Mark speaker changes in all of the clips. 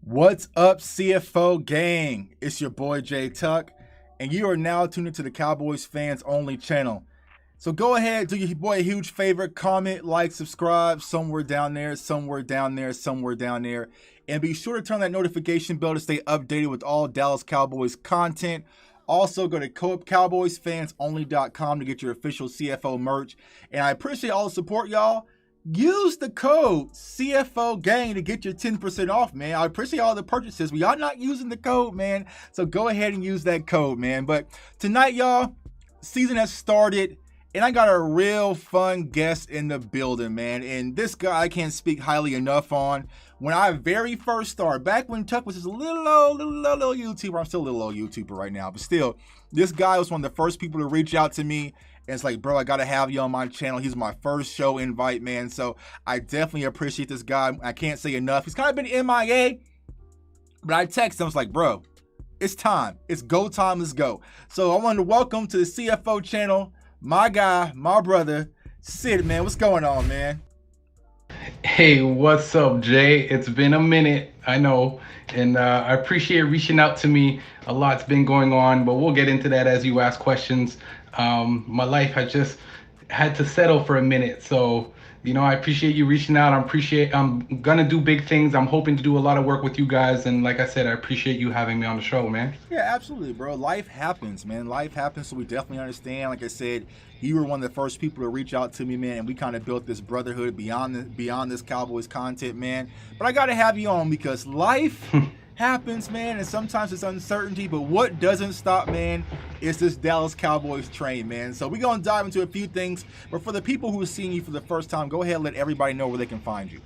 Speaker 1: What's up, CFO gang? It's your boy Jay Tuck, and you are now tuned into the Cowboys Fans Only channel. So go ahead, do your boy a huge favor, comment, like, subscribe, somewhere down there, somewhere down there, somewhere down there. And be sure to turn that notification bell to stay updated with all Dallas Cowboys content. Also, go to cowboysfansonly.com to get your official CFO merch. And I appreciate all the support, y'all. Use the code CFO gang to get your 10% off, man. I appreciate all the purchases. We are not using the code, man. So go ahead and use that code, man. But tonight, y'all, season has started, and I got a real fun guest in the building, man. And this guy I can't speak highly enough on. When I very first started, back when Tuck was just a little old YouTuber, I'm still a little old YouTuber right now, but still, this guy was one of the first people to reach out to me. And it's like, bro, I got to have you on my channel. He's my first show invite, man. So I definitely appreciate this guy. I can't say enough. He's kind of been MIA, but I texted him. I was like, bro, it's time. It's go time. Let's go. So I wanted to welcome to the CFO channel, my guy, my brother, Sid, man. What's going on, man?
Speaker 2: Hey, what's up, Jay? It's been a minute, I know, and I appreciate reaching out to me. A lot's been going on, but we'll get into that as you ask questions. My life has just had to settle for a minute, so you know, I appreciate you reaching out. I'm gonna do big things. I'm hoping to do a lot of work with you guys, and like I said, I appreciate you having me on the show, man.
Speaker 1: Yeah, absolutely, bro. Life happens, man. Life happens, so we definitely understand. Like I said, you were one of the first people to reach out to me, man, and we kind of built this brotherhood beyond this Cowboys content, man. But I gotta have you on because life happens, man, and sometimes it's uncertainty, but what doesn't stop, man, is this Dallas Cowboys train, man. So we're gonna dive into a few things, but for the people who are seeing you for the first time, go ahead and let everybody know where they can find you.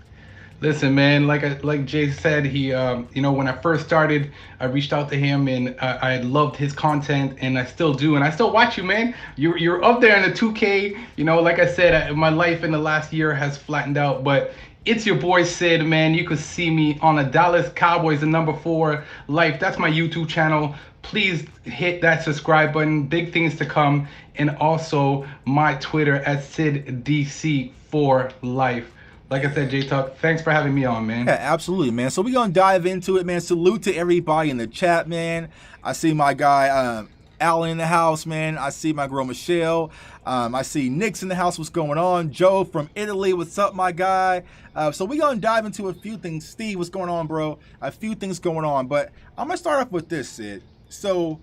Speaker 2: Listen, man, like Jay said, he, you know, when I first started, I reached out to him, and I loved his content, and I still do, and I still watch you, man. You're up there in the 2K, you know, like I said, my life in the last year has flattened out, but it's your boy Sid, man. You could see me on the Dallas Cowboys, the #4 life. That's my YouTube channel. Please hit that subscribe button. Big things to come. And also my Twitter at SYDDC4Life. Like I said, J Tuck, thanks for having me on, man.
Speaker 1: Yeah, absolutely, man. So we're going to dive into it, man. Salute to everybody in the chat, man. I see my guy Alan in the house, man. I see my girl Michelle. I see Nick's in the house. What's going on? Joe from Italy. What's up, my guy? So we're going to dive into a few things. Steve, what's going on, bro? A few things going on. But I'm going to start off with this, Sid. So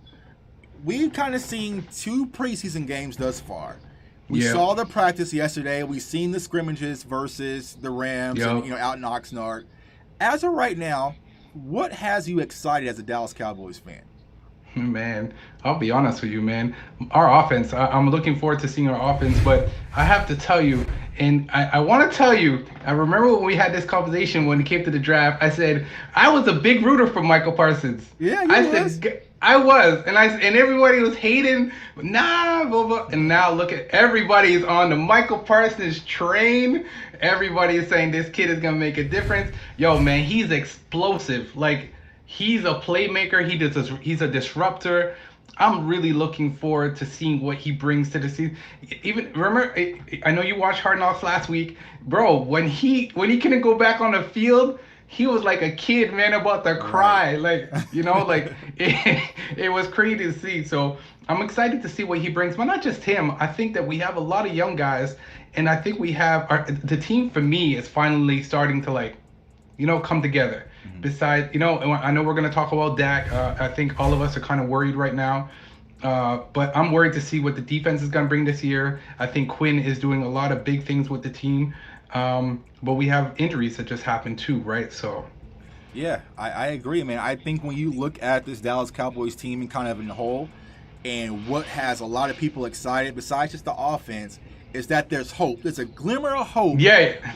Speaker 1: we've kind of seen 2 preseason games thus far. We saw the practice yesterday. We've seen the scrimmages versus the Rams and, you know, out in Oxnard. As of right now, what has you excited as a Dallas Cowboys fan?
Speaker 2: Man, I'll be honest with you, man. Our offense, I'm looking forward to seeing our offense, but I have to tell you, and I want to tell you, I remember when we had this conversation when it came to the draft, I said, I was a big rooter for Michael Parsons.
Speaker 1: Yeah,
Speaker 2: I was, and everybody was hating, nah, blah, blah. And now look at everybody's on the Michael Parsons train. Everybody is saying this kid is going to make a difference. Yo, man, he's explosive. Like, he's a playmaker. He's a disruptor. I'm really looking forward to seeing what he brings to the season. Even remember, I know you watched Hard Knocks last week, bro. When he couldn't go back on the field, he was like a kid, man, about to cry. Like, you know, like it was crazy to see. So I'm excited to see what he brings. But not just him. I think that we have a lot of young guys, and I think we have the team. For me, is finally starting to, like, you know, come together. Besides, you know, I know we're going to talk about Dak. I think all of us are kind of worried right now. But I'm worried to see what the defense is going to bring this year. I think Quinn is doing a lot of big things with the team. But we have injuries that just happened too, right? So,
Speaker 1: yeah, I agree, man. I think when you look at this Dallas Cowboys team and kind of in the whole, and what has a lot of people excited, besides just the offense, is that there's hope. There's a glimmer of hope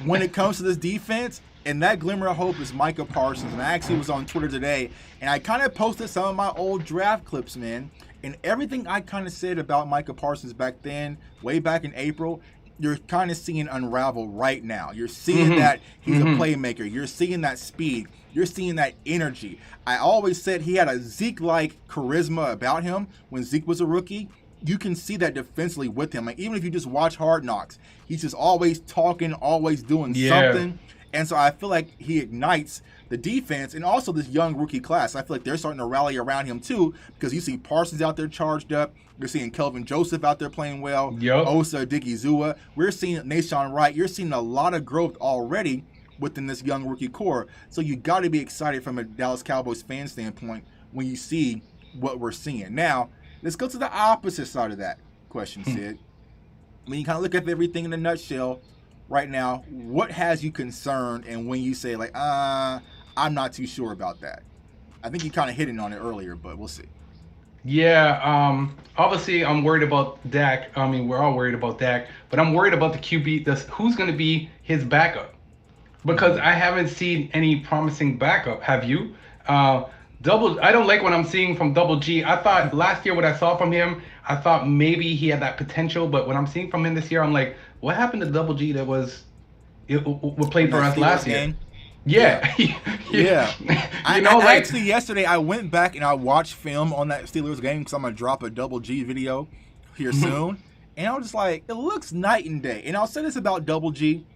Speaker 1: when it comes to this defense. And that glimmer of hope is Micah Parsons. And I actually was on Twitter today, and I kind of posted some of my old draft clips, man. And everything I kind of said about Micah Parsons back then, way back in April, you're kind of seeing unravel right now. You're seeing that he's a playmaker. You're seeing that speed. You're seeing that energy. I always said he had a Zeke-like charisma about him when Zeke was a rookie. You can see that defensively with him. Like, even if you just watch Hard Knocks, he's just always talking, always doing something. And so I feel like he ignites the defense and also this young rookie class. I feel like they're starting to rally around him too, because you see Parsons out there charged up. You're seeing Kelvin Joseph out there playing well. Osa Digizua. We're seeing Nashawn Wright. You're seeing a lot of growth already within this young rookie core. So you got to be excited from a Dallas Cowboys fan standpoint when you see what we're seeing. Now, let's go to the opposite side of that question, Sid. When you kind of look at everything in a nutshell right now, what has you concerned, and when you say, like, I'm not too sure about that? I think you kind of hit it on it earlier, but we'll see.
Speaker 2: Yeah, obviously I'm worried about Dak. I mean, we're all worried about Dak, but I'm worried about the QB, who's going to be his backup. Because I haven't seen any promising backup. Have you? I don't like what I'm seeing from Double G. I thought last year what I saw from him, I thought maybe he had that potential, but what I'm seeing from him this year, I'm like, what happened to Double G that was playing for us last year? Yeah.
Speaker 1: Actually, yesterday I went back and I watched film on that Steelers game because I'm going to drop a Double G video here soon. And I was just like, it looks night and day. And I'll say this about Double G.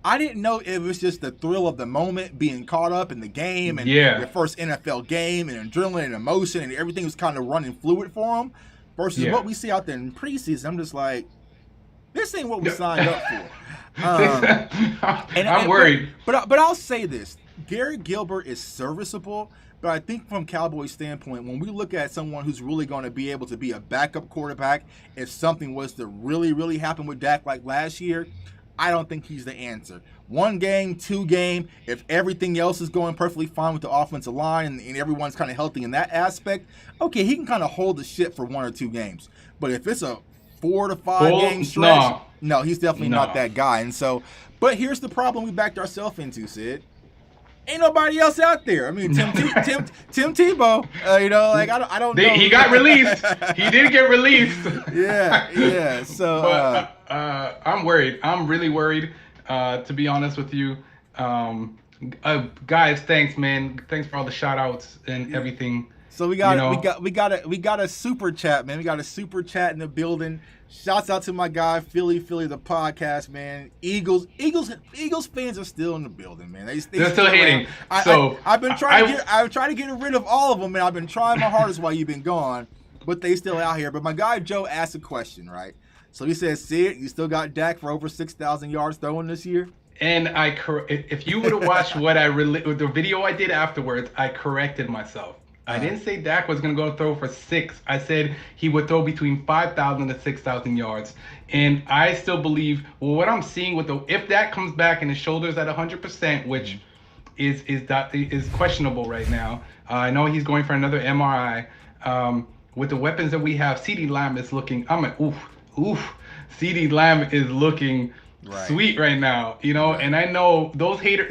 Speaker 1: I didn't know it was just the thrill of the moment, being caught up in the game and your first NFL game and adrenaline and emotion, and everything was kind of running fluid for him versus what we see out there in preseason. I'm just like, this ain't what we signed up for.
Speaker 2: I'm worried.
Speaker 1: But I'll say this. Garrett Gilbert is serviceable, but I think from Cowboys standpoint, when we look at someone who's really going to be able to be a backup quarterback, if something was to really, really happen with Dak like last year, I don't think he's the answer. 1 game, 2 game, if everything else is going perfectly fine with the offensive line and everyone's kind of healthy in that aspect, okay, he can kind of hold the shit for 1 or 2 games. But if it's a 4 to 5 game stretch, no, he's definitely not that guy. And so, but here's the problem we backed ourselves into, Sid. Ain't nobody else out there. I mean, Tim Tebow. I don't know.
Speaker 2: He got released. He did get released.
Speaker 1: Yeah. So,
Speaker 2: but, I'm worried. I'm really worried. To be honest with you, guys. Thanks, man. Thanks for all the shout outs and everything.
Speaker 1: So we got a super chat, man. We got a super chat in the building. Shouts out to my guy Philly the podcast, man. Eagles fans are still in the building, man. They're
Speaker 2: still hating.
Speaker 1: I've been trying to get rid of all of them, and I've been trying my hardest while you've been gone, but they still out here. But my guy Joe asked a question, right? So he says, "Sid, you still got Dak for over 6,000 yards throwing this year?"
Speaker 2: And if you would have watched the video I did afterwards, I corrected myself. I didn't say Dak was going to go throw for 6. I said he would throw between 5,000 to 6,000 yards. And I still believe, what I'm seeing if Dak comes back and his shoulder's at 100%, which is questionable right now. I know he's going for another MRI. With the weapons that we have, CeeDee Lamb is looking, CeeDee Lamb is looking sweet right now, and I know those haters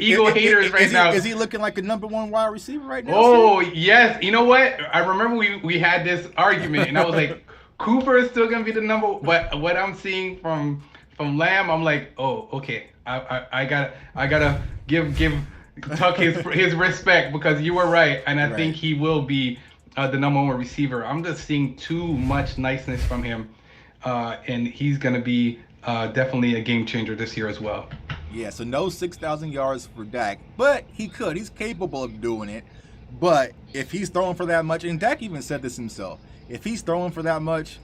Speaker 2: right now.
Speaker 1: Is he looking like a number 1 wide receiver right now?
Speaker 2: Oh, yes. You know what? I remember we had this argument, and I was like, Cooper is still going to be the number, but what I'm seeing from Lamb, I'm like, oh, okay. I gotta give Tuck his respect, because you were right, and I think he will be the number 1 receiver. I'm just seeing too much niceness from him, and he's going to be definitely a game changer this year as well.
Speaker 1: Yeah, so no 6,000 yards for Dak, but he's capable of doing it. But if he's throwing for that much, and Dak even said this himself, if he's throwing for that much,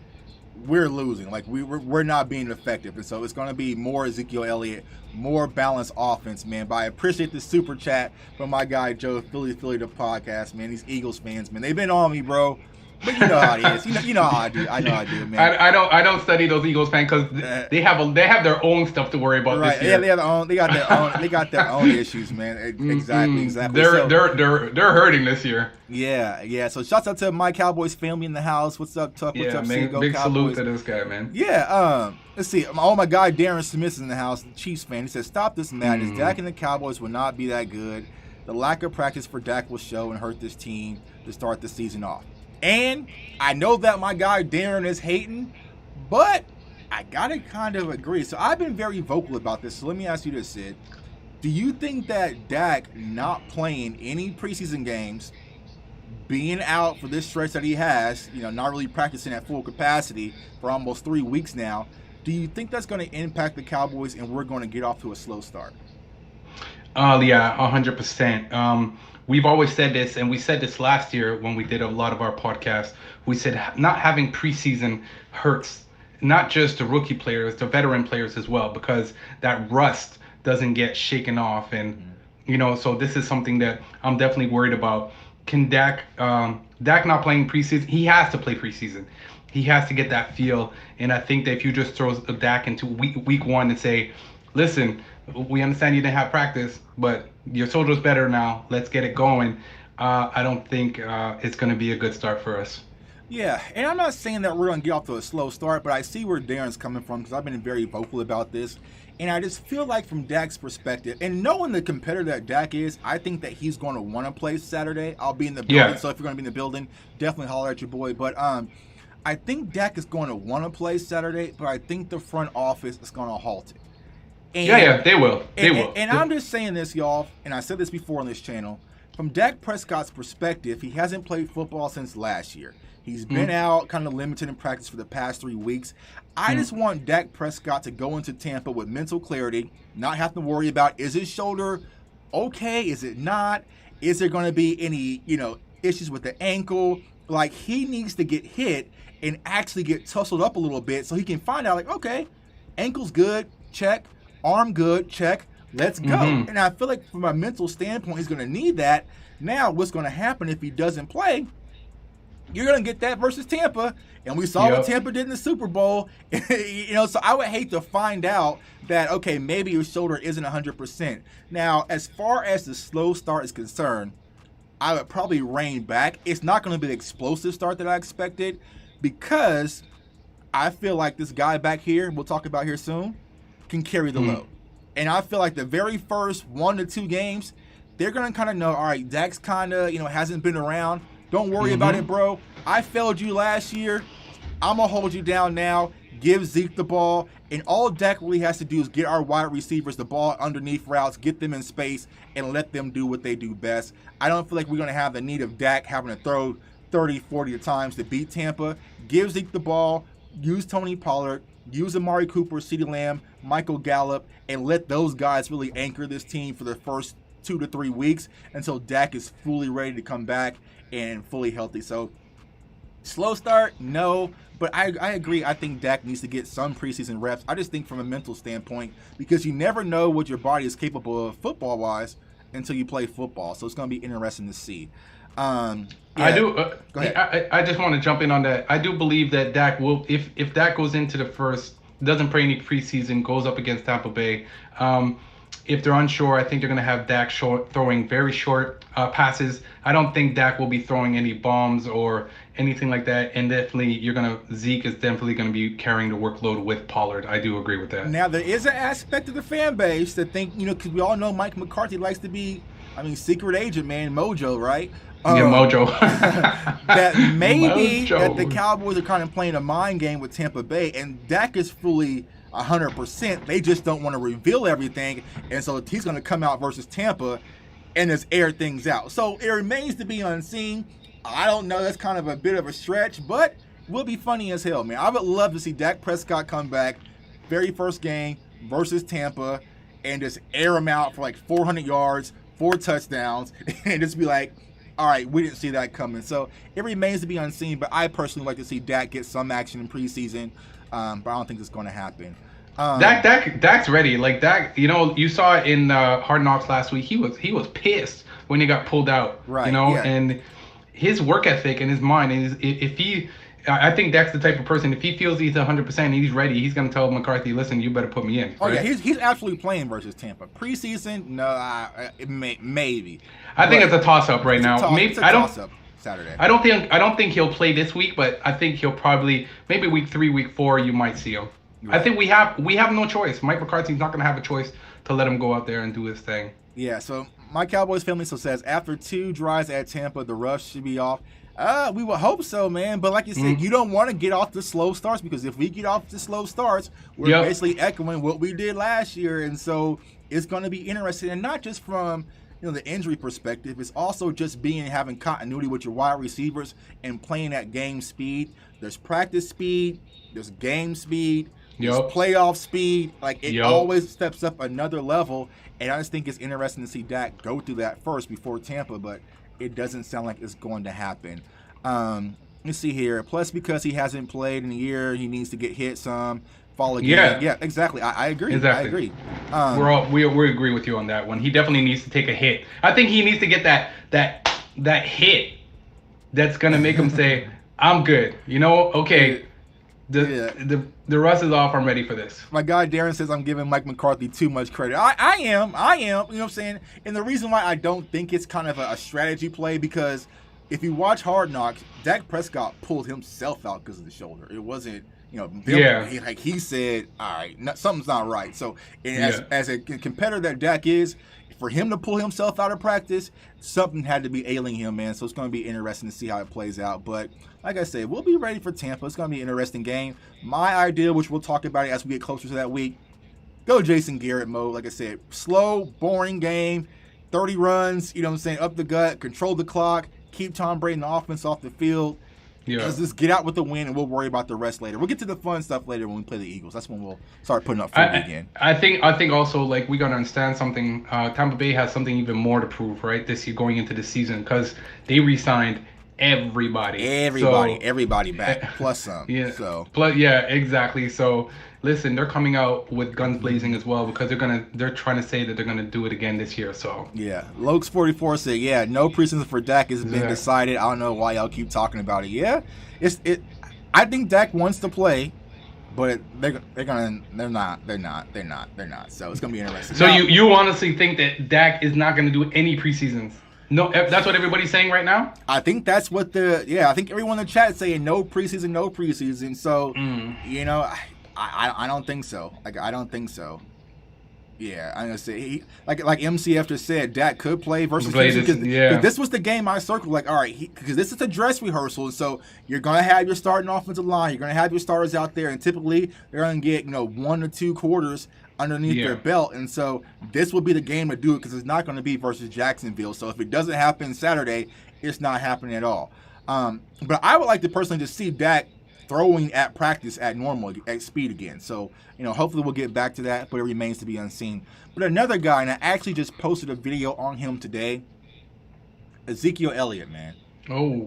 Speaker 1: we're losing. Like we're not being effective, and so it's going to be more Ezekiel Elliott, more balanced offense, man. But I appreciate the super chat from my guy Joe, Philly the podcast, man. These Eagles fans, man, they've been on me, bro. But you know how it is. You know how I do. I know I do, man.
Speaker 2: I don't study those Eagles fans because they have their own stuff to worry about this year.
Speaker 1: Yeah, they got their own issues, man. Exactly.
Speaker 2: They're hurting this year.
Speaker 1: Yeah. So shouts out to my Cowboys family in the house. What's up, Tuck? What's up,
Speaker 2: man? Big
Speaker 1: Cowboys?
Speaker 2: Salute to this guy, man.
Speaker 1: Yeah. Let's see. Oh, my guy Darren Smith is in the house, the Chiefs fan. He says, "Stop this madness. Dak and the Cowboys will not be that good. The lack of practice for Dak will show and hurt this team to start the season off." And I know that my guy Darren is hating, but I gotta kind of agree. So I've been very vocal about this. So let me ask you this, Sid. Do you think that Dak not playing any preseason games, being out for this stretch that he has, not really practicing at full capacity for almost 3 weeks now, do you think that's going to impact the Cowboys and we're going to get off to a slow start?
Speaker 2: Yeah, 100%. We've always said this, and we said this last year when we did a lot of our podcasts. We said not having preseason hurts not just the rookie players, the veteran players as well, because that rust doesn't get shaken off. And, so this is something that I'm definitely worried about. Can Dak not playing preseason? He has to play preseason. He has to get that feel. And I think that if you just throw Dak into week one and say, listen, we understand you didn't have practice, but your shoulder's better now. Let's get it going. I don't think it's going to be a good start for us.
Speaker 1: Yeah, and I'm not saying that we're going to get off to a slow start, but I see where Darren's coming from because I've been very vocal about this. And I just feel like from Dak's perspective, and knowing the competitor that Dak is, I think that he's going to want to play Saturday. I'll be in the building, so if you're going to be in the building, definitely holler at your boy. But I think Dak is going to want to play Saturday, but I think the front office is going to halt it. And,
Speaker 2: yeah, they will. They will.
Speaker 1: And I'm just saying this, y'all, and I said this before on this channel. From Dak Prescott's perspective, he hasn't played football since last year. He's been out, kind of limited in practice for the past 3 weeks. I just want Dak Prescott to go into Tampa with mental clarity, not have to worry about, is his shoulder okay? Is it not? Is there going to be any, issues with the ankle? Like, he needs to get hit and actually get tussled up a little bit so he can find out, like, okay, ankle's good, check. Arm good, check. Let's go. And I feel like from a mental standpoint, he's going to need that. Now, what's going to happen if he doesn't play? You're going to get that versus Tampa. And we saw what Tampa did in the Super Bowl. So I would hate to find out that, okay, maybe your shoulder isn't 100%. Now, as far as the slow start is concerned, I would probably rein back. It's not going to be the explosive start that I expected because I feel like this guy back here, we'll talk about here soon, can carry the load. And I feel like the very first 1 to 2 games, they're going to kind of know, all right, Dak's kind of, hasn't been around. Don't worry about it, bro. I failed you last year. I'm going to hold you down now. Give Zeke the ball. And all Dak really has to do is get our wide receivers the ball underneath routes, get them in space, and let them do what they do best. I don't feel like we're going to have the need of Dak having to throw 30, 40 times to beat Tampa. Give Zeke the ball. Use Tony Pollard. Use Amari Cooper, CeeDee Lamb, Michael Gallup, and let those guys really anchor this team for the first 2 to 3 weeks until Dak is fully ready to come back and fully healthy. So, slow start, no, but I agree. I think Dak needs to get some preseason reps. I just think from a mental standpoint, because you never know what your body is capable of football-wise until you play football. So, it's going to be interesting to see.
Speaker 2: I do.
Speaker 1: Go ahead.
Speaker 2: I just want to jump in on that. I do believe that Dak will, if Dak goes into the first, doesn't play any preseason, goes up against Tampa Bay. If they're unsure, I think they're going to have Dak throwing very short passes. I don't think Dak will be throwing any bombs or anything like that. And definitely, Zeke is definitely going to be carrying the workload with Pollard. I do agree with that.
Speaker 1: Now, there is an aspect of the fan base that think, because we all know Mike McCarthy likes to be, secret agent, man, mojo, right?
Speaker 2: Mojo.
Speaker 1: That maybe that the Cowboys are kind of playing a mind game with Tampa Bay, and Dak is fully 100%. They just don't want to reveal everything, and so he's going to come out versus Tampa and just air things out. So it remains to be unseen. I don't know. That's kind of a bit of a stretch, but it will be funny as hell, man. I would love to see Dak Prescott come back, very first game versus Tampa, and just air him out for like 400 yards, 4 touchdowns, and just be like, all right, we didn't see that coming. So it remains to be unseen, but I personally like to see Dak get some action in preseason, but I don't think it's going to happen.
Speaker 2: Dak's ready. Like Dak, you saw it in Hard Knocks last week. He was pissed when he got pulled out.
Speaker 1: Right.
Speaker 2: And his work ethic and his mind, and I think Dak's the type of person, if he feels he's 100% and he's ready, he's going to tell McCarthy, listen, you better put me in.
Speaker 1: Oh, right? Yeah, he's absolutely playing versus Tampa. Preseason, no, maybe.
Speaker 2: I think it's a toss-up right now.
Speaker 1: It's a toss-up Saturday.
Speaker 2: I don't think he'll play this week, but I think he'll probably, maybe week 3, week 4, you might see him. Right. I think we have no choice. Mike McCarthy's not going to have a choice to let him go out there and do his thing.
Speaker 1: Yeah, so my Cowboys family says, after 2 drives at Tampa, the rush should be off. We would hope so, man. But like you said, you don't want to get off the slow starts, because if we get off the slow starts, we're basically echoing what we did last year. And so it's going to be interesting, and not just from the injury perspective. It's also just having continuity with your wide receivers and playing at game speed. There's practice speed, there's game speed, there's playoff speed. Like, it always steps up another level. And I just think it's interesting to see Dak go through that first before Tampa, but it doesn't sound like it's going to happen. Let's see here. Plus, because he hasn't played in a year, he needs to get hit some. Fall again. Yeah, exactly. I agree. Exactly. I agree.
Speaker 2: We agree with you on that one. He definitely needs to take a hit. I think he needs to get that hit that's gonna make him say, "I'm good." Okay. The rust is off. I'm ready for this.
Speaker 1: My guy Darren says I'm giving Mike McCarthy too much credit. I am. You know what I'm saying? And the reason why I don't think it's kind of a strategy play, because if you watch Hard Knocks, Dak Prescott pulled himself out because of the shoulder. It wasn't, like he said, all right, something's not right. So as a competitor that Dak is, for him to pull himself out of practice, something had to be ailing him, man. So it's going to be interesting to see how it plays out. But like I said, we'll be ready for Tampa. It's going to be an interesting game. My idea, which we'll talk about it as we get closer to that week, go Jason Garrett mode. Like I said, slow, boring game, 30 runs, up the gut, control the clock, keep Tom Brady and the offense off the field. Yeah. Let's just get out with the win, and we'll worry about the rest later. We'll get to the fun stuff later when we play the Eagles. That's when we'll start putting up 40 again.
Speaker 2: I think also, like, we got to understand something. Tampa Bay has something even more to prove, right, this year going into the season, because they re-signed everybody.
Speaker 1: Everybody back, plus some.
Speaker 2: Yeah. Exactly. So listen, they're coming out with guns blazing as well, because they're trying to say that they're gonna do it again this year. So
Speaker 1: yeah, Lokes 44 said, no preseason for Dak has been decided. I don't know why y'all keep talking about it. Yeah, I think Dak wants to play, but they're not. So it's gonna be interesting.
Speaker 2: So you honestly think that Dak is not gonna do any preseasons? No, that's what everybody's saying right now?
Speaker 1: I think that's what I think everyone in the chat is saying no preseason. So, I don't think so. Like, I don't think so. Yeah, I'm going to say, like MCF just said, Dak could play versus Houston. Because this was the game I circled. Like, all right, because this is a dress rehearsal. And so you're going to have your starting offensive line. You're going to have your starters out there. And typically, they're going to get, 1 to 2 quarters underneath their belt. And so this will be the game to do it, because it's not going to be versus Jacksonville. So if it doesn't happen Saturday, it's not happening at all. But I would like to personally just see Dak throwing at practice at normal, at speed again. So, hopefully we'll get back to that, but it remains to be unseen. But another guy, and I actually just posted a video on him today, Ezekiel Elliott, man.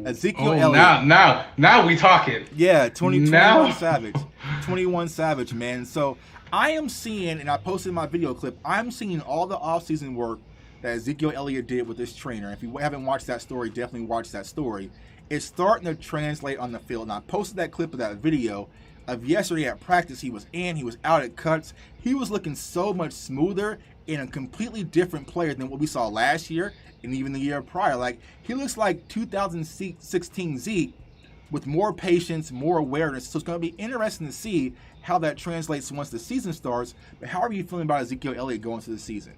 Speaker 1: Ezekiel Elliott.
Speaker 2: Now we talking.
Speaker 1: Yeah, 21 Savage. 21 Savage, man. So I am seeing, and I posted my video clip, I'm seeing all the offseason work that Ezekiel Elliott did with this trainer. If you haven't watched that story, definitely watch that story. It's starting to translate on the field. And I posted that clip of that video of yesterday at practice. He was out at cuts. He was looking so much smoother and a completely different player than what we saw last year and even the year prior. Like, he looks like 2016 Zeke with more patience, more awareness. So it's going to be interesting to see how that translates once the season starts. But how are you feeling about Ezekiel Elliott going into the season?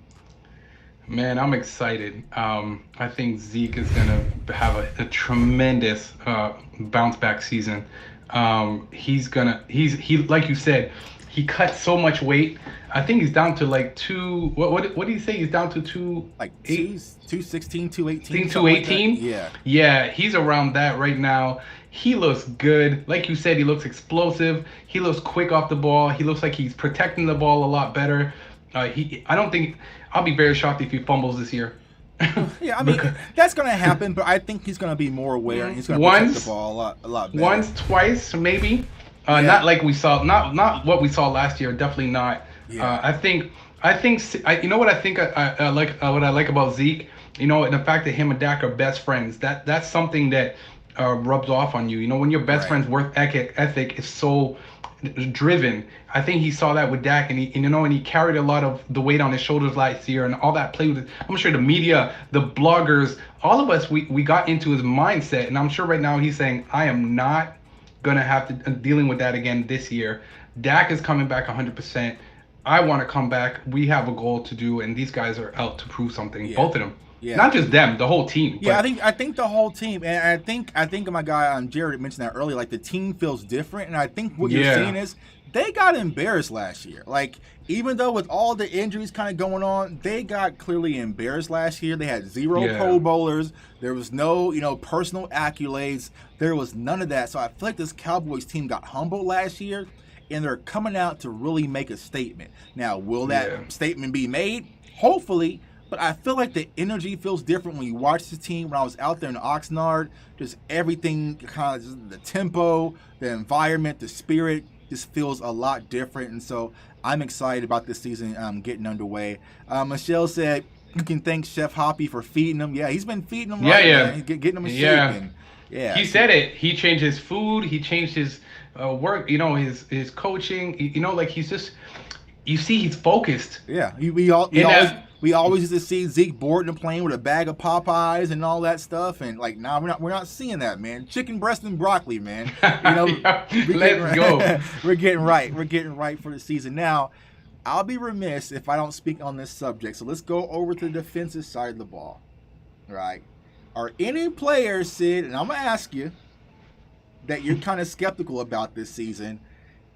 Speaker 2: Man, I'm excited. I think Zeke is going to have a tremendous bounce back season. He like you said, he cut so much weight. I think he's down to like what did he say? He's down to
Speaker 1: 216, 218.
Speaker 2: 218?
Speaker 1: Like
Speaker 2: yeah, he's around that right now. He looks good. Like you said, he looks explosive. He looks quick off the ball. He looks like he's protecting the ball a lot better. I'll be very shocked if he fumbles this year.
Speaker 1: Yeah, I mean, that's going to happen, but I think he's going to be more aware and he's going to protect the ball a lot better.
Speaker 2: Once, twice, maybe. Not like we saw, not what we saw last year. Definitely not. Yeah. I think. You know what I think? I like what I like about Zeke. The fact that him and Dak are best friends. That's something that rubs off on you. When your best friend's work ethic is so driven. I think he saw that with Dak, and he carried a lot of the weight on his shoulders last year, and all that played with. I'm sure the media, the bloggers, all of us, we got into his mindset, and I'm sure right now he's saying, I am not gonna have to dealing with that again this year. Dak is coming back 100%. I want to come back. We have a goal to do, and these guys are out to prove something. Both of them.
Speaker 1: Yeah.
Speaker 2: Not just them, the whole team.
Speaker 1: Yeah,
Speaker 2: But
Speaker 1: I think the whole team, and I think my guy Jared mentioned that earlier. Like the team feels different, and I think what you're
Speaker 2: yeah,
Speaker 1: saying is they got embarrassed last year. Like even though with all the injuries kind of going on, they got clearly embarrassed last year. They had zero
Speaker 2: yeah,
Speaker 1: Pro Bowlers. There was no personal accolades. There was none of that. So I feel like this Cowboys team got humbled last year, and they're coming out to really make a statement. Now, will that
Speaker 2: yeah.
Speaker 1: statement be made? Hopefully. But I feel like the energy feels different when you watch the team. When I was out there in Oxnard, just everything, kind of just the tempo, the environment, the spirit just feels a lot different. And so I'm excited about this season getting underway. Michelle said you can thank Chef Hoppy for feeding him. Yeah, he's been feeding him right, man. Getting him in shape. And, yeah.
Speaker 2: He said it. He changed his food. He changed his work. His coaching. Like he's just. You see, he's focused.
Speaker 1: Yeah, we always used to see Zeke Borton playing with a bag of Popeyes and all that stuff, and like now we're not seeing that, man. Chicken breast and broccoli, man.
Speaker 2: Let's go.
Speaker 1: We're getting right for the season. Now, I'll be remiss if I don't speak on this subject. So let's go over to the defensive side of the ball. Right? Are any players, Sid, and I'm gonna ask you, that you're kind of skeptical about this season?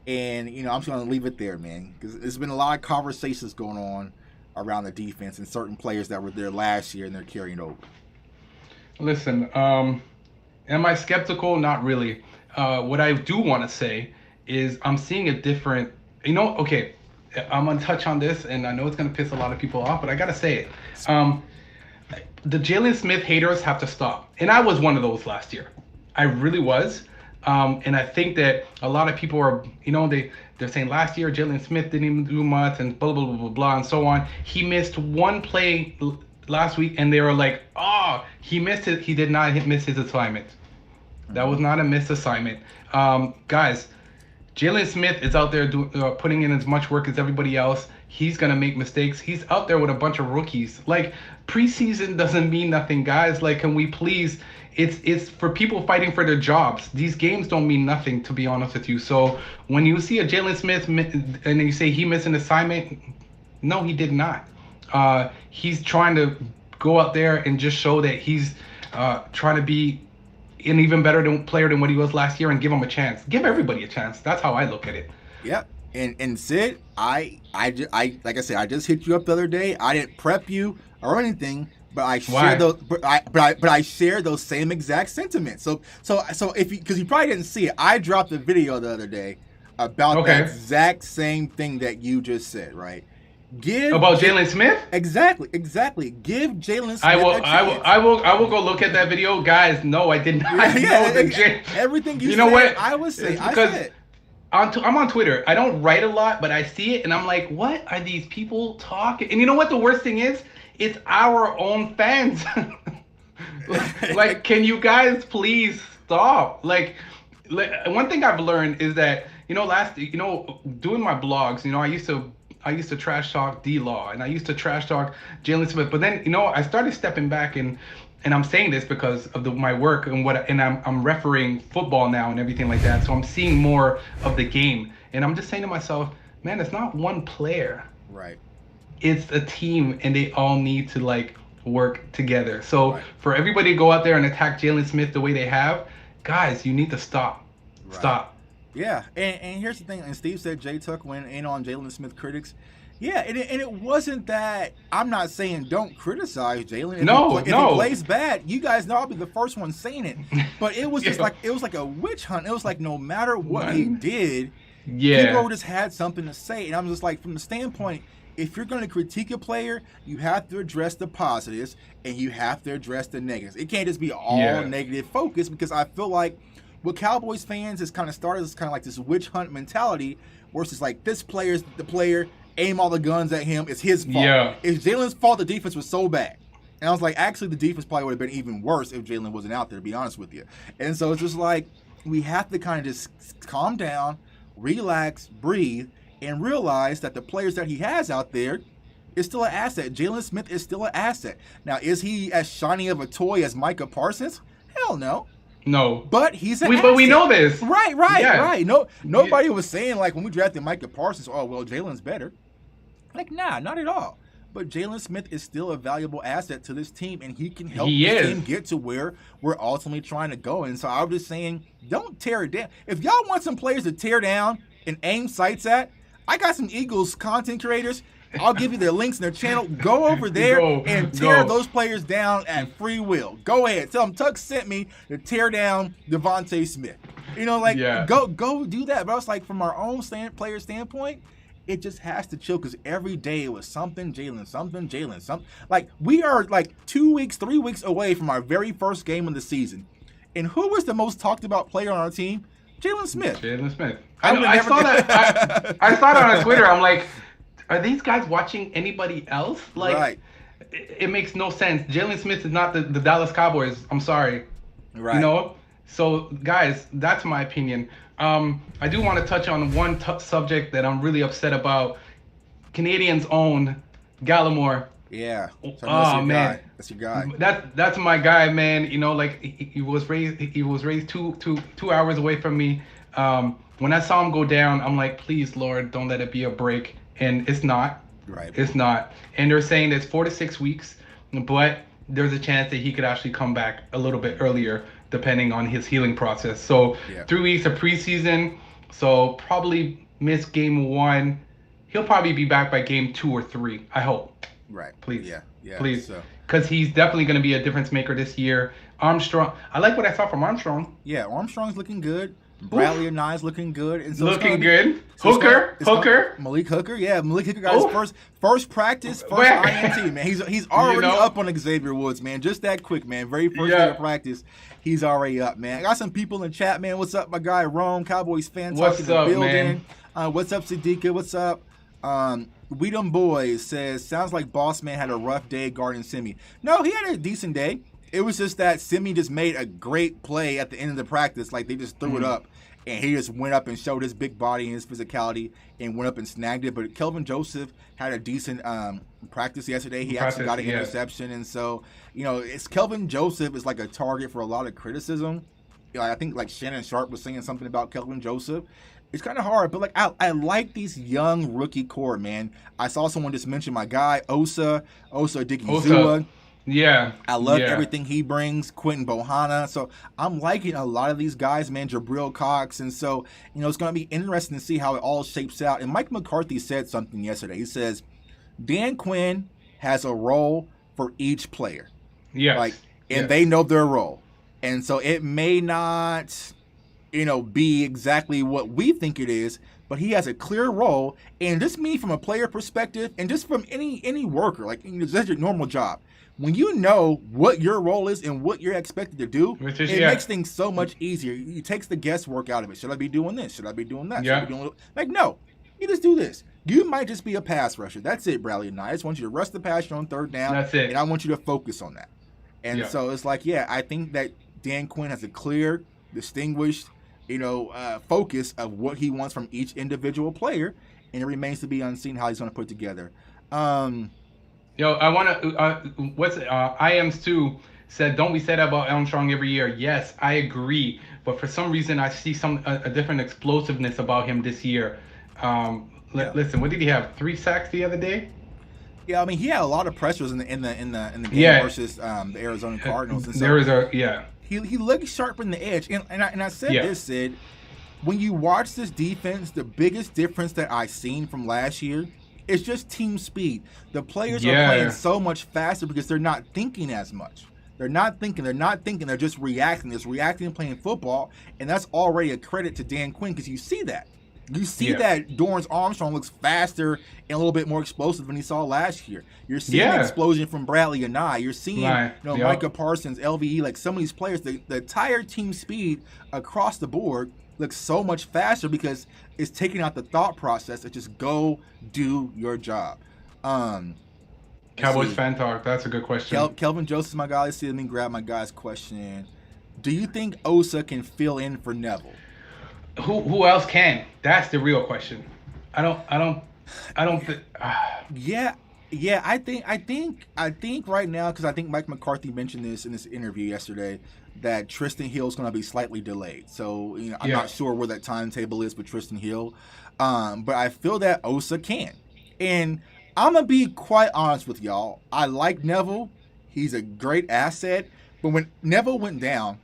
Speaker 1: And, I'm just going to leave it there, man, because there's been a lot of conversations going on around the defense and certain players that were there last year and they're carrying over.
Speaker 2: Listen, am I skeptical? Not really. What I do want to say is I'm seeing a different, okay, I'm going to touch on this, and I know it's going to piss a lot of people off, but I got to say it. The Jalen Smith haters have to stop. And I was one of those last year. I really was. And I think that a lot of people are, they're saying last year Jalen Smith didn't even do much and blah, blah, blah, blah, blah, and so on. He missed one play last week, and they were like, he missed it. He did not miss his assignment. That was not a missed assignment. Guys, Jalen Smith is out there putting in as much work as everybody else. He's going to make mistakes. He's out there with a bunch of rookies. Like, preseason doesn't mean nothing, guys. Like, can we please... It's for people fighting for their jobs. These games don't mean nothing, to be honest with you. So when you see a Jalen Smith and you say he missed an assignment, no, he did not. He's trying to go out there and just show that he's trying to be an even better player than what he was last year, and give him a chance. Give everybody a chance. That's how I look at it.
Speaker 1: Yep. And Sid, I like I said, I just hit you up the other day. I didn't prep you or anything. But I share those. But I share those same exact sentiments. So if because you probably didn't see it, I dropped a video the other day about that exact same thing that you just said. Right?
Speaker 2: About Jalen Smith?
Speaker 1: Exactly. Give Jalen Smith.
Speaker 2: I will go look at that video, guys. No, I did not.
Speaker 1: Everything you
Speaker 2: know
Speaker 1: said,
Speaker 2: what?
Speaker 1: I was saying.
Speaker 2: I'm on Twitter. I don't write a lot, but I see it, and I'm like, what are these people talking? And you know what the worst thing is? It's our own fans. Like, can you guys please stop? Like, one thing I've learned is that, doing my blogs, I used to trash talk D-Law, and I used to trash talk Jalen Smith. But then, I started stepping back, and I'm saying this because of my work and I'm refereeing football now and everything like that. So I'm seeing more of the game, and I'm just saying to myself, man, it's not one player.
Speaker 1: Right.
Speaker 2: It's a team, and they all need to work together. So for everybody to go out there and attack Jalen Smith the way they have, guys, you need to stop. Right. Stop.
Speaker 1: Yeah, and here's the thing. And Steve said Jay Tuck went in on Jalen Smith critics. Yeah, and it wasn't that. I'm not saying don't criticize Jalen. If he plays bad, you guys know I'll be the first one saying it. But it was just it was like a witch hunt. It was like no matter what he did, people just had something to say. And I'm just like, from the standpoint, if you're going to critique a player, you have to address the positives and you have to address the negatives. It can't just be all negative focus, because I feel like what Cowboys fans has kind of started is kind of like this witch hunt mentality, where it's just like, this player's the player, aim all the guns at him, it's his fault. Yeah. It's Jalen's fault the defense was so bad. And I was like, actually, the defense probably would have been even worse if Jalen wasn't out there, to be honest with you. And so it's just like, we have to kind of just calm down, relax, breathe, and realize that the players that he has out there is still an asset. Jalen Smith is still an asset. Now, is he as shiny of a toy as Micah Parsons? Hell no.
Speaker 2: No.
Speaker 1: But he's an asset.
Speaker 2: But we know this.
Speaker 1: Right. Nobody was saying, like, when we drafted Micah Parsons, oh, well, Jalen's better. Like, nah, not at all. but Jalen Smith is still a valuable asset to this team, and he can help
Speaker 2: He
Speaker 1: this
Speaker 2: is.
Speaker 1: team get to where we're ultimately trying to go. And so I'm just saying, don't tear it down. If y'all want some players to tear down and aim sights at, I got some Eagles content creators. I'll give you their links in their channel. Go over there and tear those players down at free will. Go ahead. Tell them Tuck sent me to tear down Devontae Smith. You know, like, go do that. But it's like, from our own player standpoint, it just has to chill, because every day it was something, Jalen, something, Jalen, something. Like, we are like 2 weeks, 3 weeks away from our very first game of the season. And who was the most talked about player on our team? Jalen Smith.
Speaker 2: Jalen Smith. I saw that. I saw it on Twitter. I'm like, are these guys watching anybody else? Like, it makes no sense. Jalen Smith is not the Dallas Cowboys. I'm sorry.
Speaker 1: Right.
Speaker 2: You know? So, guys, that's my opinion. I do want to touch on one subject that I'm really upset about. Canadians' own Gallimore.
Speaker 1: Yeah.
Speaker 2: Oh, man.
Speaker 1: That's your guy.
Speaker 2: That's my guy, man. You know, like, he was raised two hours away from me. When I saw him go down, I'm like, please, Lord, don't let it be a break. And it's not.
Speaker 1: Right.
Speaker 2: It's not. And they're saying it's 4 to 6 weeks, but there's a chance that he could actually come back a little bit earlier, depending on his healing process. So 3 weeks of preseason. So probably miss game 1. He'll probably be back by game 2 or 3. I hope.
Speaker 1: Right.
Speaker 2: Please.
Speaker 1: Yeah.
Speaker 2: Please. Because he's definitely going to be a difference maker this year. Armstrong. I like what I saw from Armstrong.
Speaker 1: Yeah, Armstrong's looking good. Bradley and Nye's looking good. And so
Speaker 2: looking good. Hooker.
Speaker 1: Malik Hooker. Yeah, Malik Hooker got his first practice, first INT, man. He's already up on Xavier Woods, man. Just that quick, man. Very first day of practice, he's already up, man. I got some people in chat, man. What's up, my guy Rome, Cowboys fan, talking to the building. What's up, Siddiqa? What's up? We Them Boys says, sounds like Boss Man had a rough day guarding Simi. No, he had a decent day. It was just that Simi just made a great play at the end of the practice. Like, they just threw it up, and he just went up and showed his big body and his physicality and went up and snagged it. But Kelvin Joseph had a decent practice yesterday. He actually got an interception. And so, you know, Kelvin Joseph is like a target for a lot of criticism. You know, I think like Shannon Sharp was saying something about Kelvin Joseph. It's kind of hard, but like I like these young rookie core, man. I saw someone just mention my guy Osa Dickey-Zua.
Speaker 2: Yeah.
Speaker 1: I love everything he brings. Quentin Bohanna. So I'm liking a lot of these guys, man. Jabril Cox. And so, you know, it's going to be interesting to see how it all shapes out. And Mike McCarthy said something yesterday. He says, Dan Quinn has a role for each player.
Speaker 2: Yeah.
Speaker 1: They know their role. And so it may not, you know, be exactly what we think it is, but he has a clear role. And just me from a player perspective, and just from any worker, like, you know, that's your normal job. When you know what your role is and what you're expected to do, it makes things so much easier. It takes the guesswork out of it. Should I be doing this? Should I be doing that?
Speaker 2: Yeah.
Speaker 1: Should I be doing like, no, you just do this. You might just be a pass rusher. That's it, Bradley and I just want you to rush the passer on third down.
Speaker 2: That's it.
Speaker 1: And I want you to focus on that. And so it's like, I think that Dan Quinn has a clear, distinguished, you know, focus of what he wants from each individual player, and it remains to be unseen how he's going to put together.
Speaker 2: Yo, I want to, IAMS 2 said, don't we say that about Armstrong every year? Yes, I agree. But for some reason, I see a different explosiveness about him this year. Listen, what did he have? 3 sacks the other day?
Speaker 1: Yeah, I mean, he had a lot of pressures in the game versus the Arizona Cardinals. And so he looked sharp in the edge. And I said this, Sid, when you watch this defense, the biggest difference that I've seen from last year, it's just team speed. The players are playing so much faster because they're not thinking as much. They're not thinking. They're just reacting. They're reacting and playing football, and that's already a credit to Dan Quinn because you see that. You see that Dorrance Armstrong looks faster and a little bit more explosive than he saw last year. You're seeing an explosion from Bradley and Nye. You're seeing Micah Parsons, LVE, like some of these players, the entire team speed across the board looks so much faster because it's taking out the thought process of just go do your job.
Speaker 2: Cowboys fan talk. That's a good question.
Speaker 1: Kelvin Joseph's my guy. Let's see. Let me grab my guy's question. Do you think Osa can fill in for Neville?
Speaker 2: Who else can? That's the real question. I don't think.
Speaker 1: Yeah. I think right now, because I think Mike McCarthy mentioned this in this interview yesterday, that Tristan Hill is going to be slightly delayed. So, you know, I'm not sure where that timetable is with Tristan Hill, but I feel that Osa can. And I'm gonna be quite honest with y'all. I like Neville. He's a great asset. But when Neville went down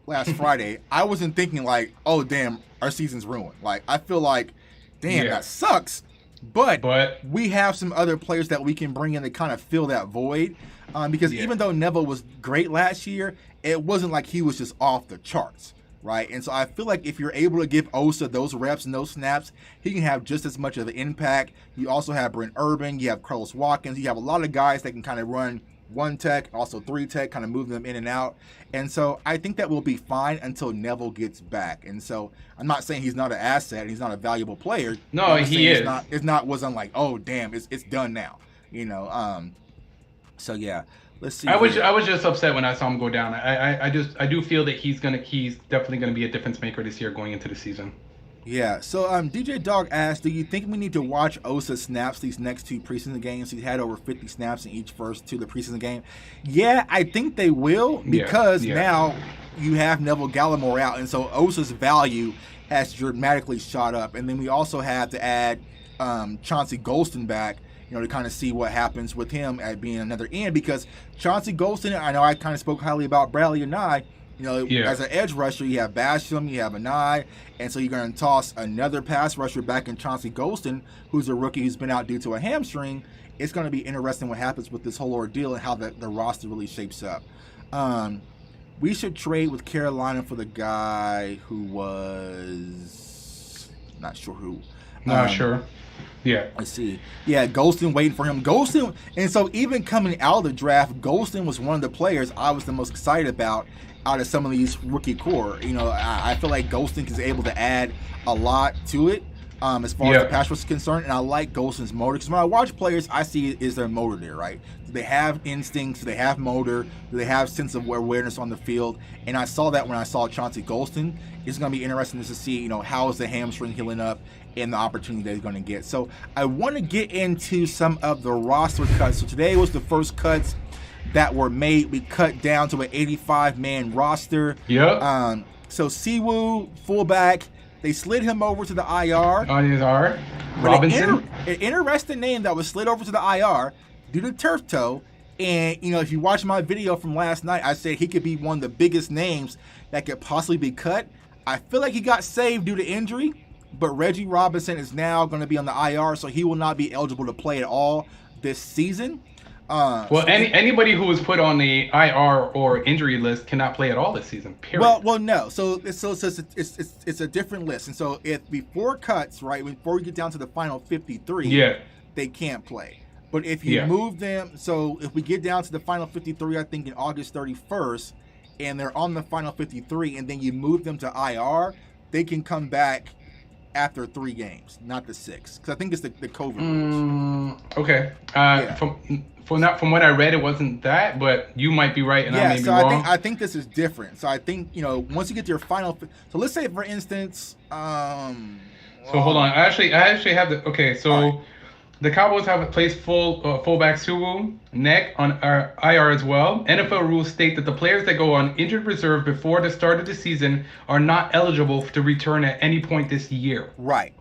Speaker 1: last Friday, I wasn't thinking like, oh damn, our season's ruined. Like I feel like, damn, that sucks. But we have some other players that we can bring in to kind of fill that void. Because even though Neville was great last year, it wasn't like he was just off the charts. Right. And so I feel like if you're able to give Osa those reps and those snaps, he can have just as much of an impact. You also have Brent Urban, you have Carlos Watkins, you have a lot of guys that can kind of run one tech, also three tech, kind of move them in and out. And so I think that will be fine until Neville gets back. And so I'm not saying he's not an asset, he's not a valuable player.
Speaker 2: No, he is.
Speaker 1: Wasn't like, oh damn, it's done now. So yeah. Let's see.
Speaker 2: I was just upset when I saw him go down. I do feel that he's definitely gonna be a difference maker this year going into the season.
Speaker 1: Yeah. So DJ Dog asked, do you think we need to watch Osa snaps these next two preseason games? He had over 50 snaps in each first two of the preseason game. Yeah, I think they will because now you have Neville Gallimore out, and so Osa's value has dramatically shot up. And then we also have to add Chauncey Golston back, to kind of see what happens with him at being another end, because Chauncey Golston, I know I kind of spoke highly about Bradley Anai. As an edge rusher, you have Basham, you have Anai, and so you're going to toss another pass rusher back in Chauncey Golston, who's a rookie who's been out due to a hamstring. It's going to be interesting what happens with this whole ordeal and how the roster really shapes up. We should trade with Carolina for the guy who was not sure who.
Speaker 2: Not sure. Yeah.
Speaker 1: Let's see. Yeah, Golston waiting for him. Golston, and so even coming out of the draft, Golston was one of the players I was the most excited about out of some of these rookie core. I feel like Golston is able to add a lot to it as far as the pass rush is concerned, and I like Golston's motor, because when I watch players, I see is their motor there, right? Do they have instincts? Do they have motor? Do they have sense of awareness on the field? And I saw that when I saw Chauncey Golston. It's going to be interesting to see, how is the hamstring healing up and the opportunity that he's going to get. So I want to get into some of the roster cuts. So today was the first cuts that were made. We cut down to an 85-man roster.
Speaker 2: Yep.
Speaker 1: So Siwu, fullback, they slid him over to the IR.
Speaker 2: On his R. Robinson.
Speaker 1: An interesting name that was slid over to the IR due to turf toe. And, if you watch my video from last night, I said he could be one of the biggest names that could possibly be cut. I feel like he got saved due to injury, but Reggie Robinson is now going to be on the IR, so he will not be eligible to play at all this season.
Speaker 2: Anybody who was put on the IR or injury list cannot play at all this season. Period.
Speaker 1: Well, no. So it's a different list, and so if before cuts, right, before we get down to the final 53, they can't play. But if you move them, so if we get down to the final 53, I think in August 31st, and they're on the final 53, and then you move them to IR, they can come back after 3 games, not the 6, because I think it's the COVID rules.
Speaker 2: Okay. From what I read, it wasn't that, but you might be right, and I may be wrong.
Speaker 1: I think this is different. So I think once you get to your final, so let's say for instance,
Speaker 2: so hold on, I actually have the so. The Cowboys have placed fullback Suwu Neck on IR as well. NFL rules state that the players that go on injured reserve before the start of the season are not eligible to return at any point this year.
Speaker 1: Right.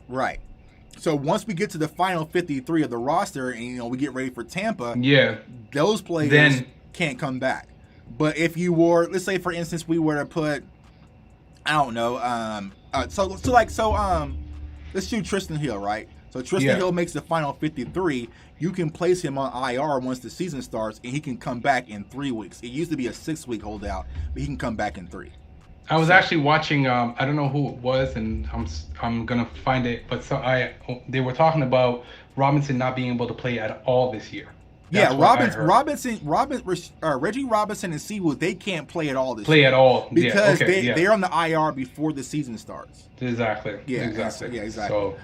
Speaker 1: So once we get to the final 53 of the roster and we get ready for Tampa, those players then can't come back. But if you were, let's say for instance, we were to put, I don't know, let's do Tristan Hill, right? So Tristan Hill makes the final 53. You can place him on IR once the season starts, and he can come back in 3 weeks. It used to be a 6-week holdout, but he can come back in 3.
Speaker 2: I was actually watching. I don't know who it was, and I'm gonna find it. But they were talking about Robinson not being able to play at all this year. That's
Speaker 1: Reggie Robinson and Siwu, they can't play at all this
Speaker 2: year.
Speaker 1: Because they're on the IR before the season starts.
Speaker 2: Exactly.
Speaker 1: Exactly.
Speaker 2: So.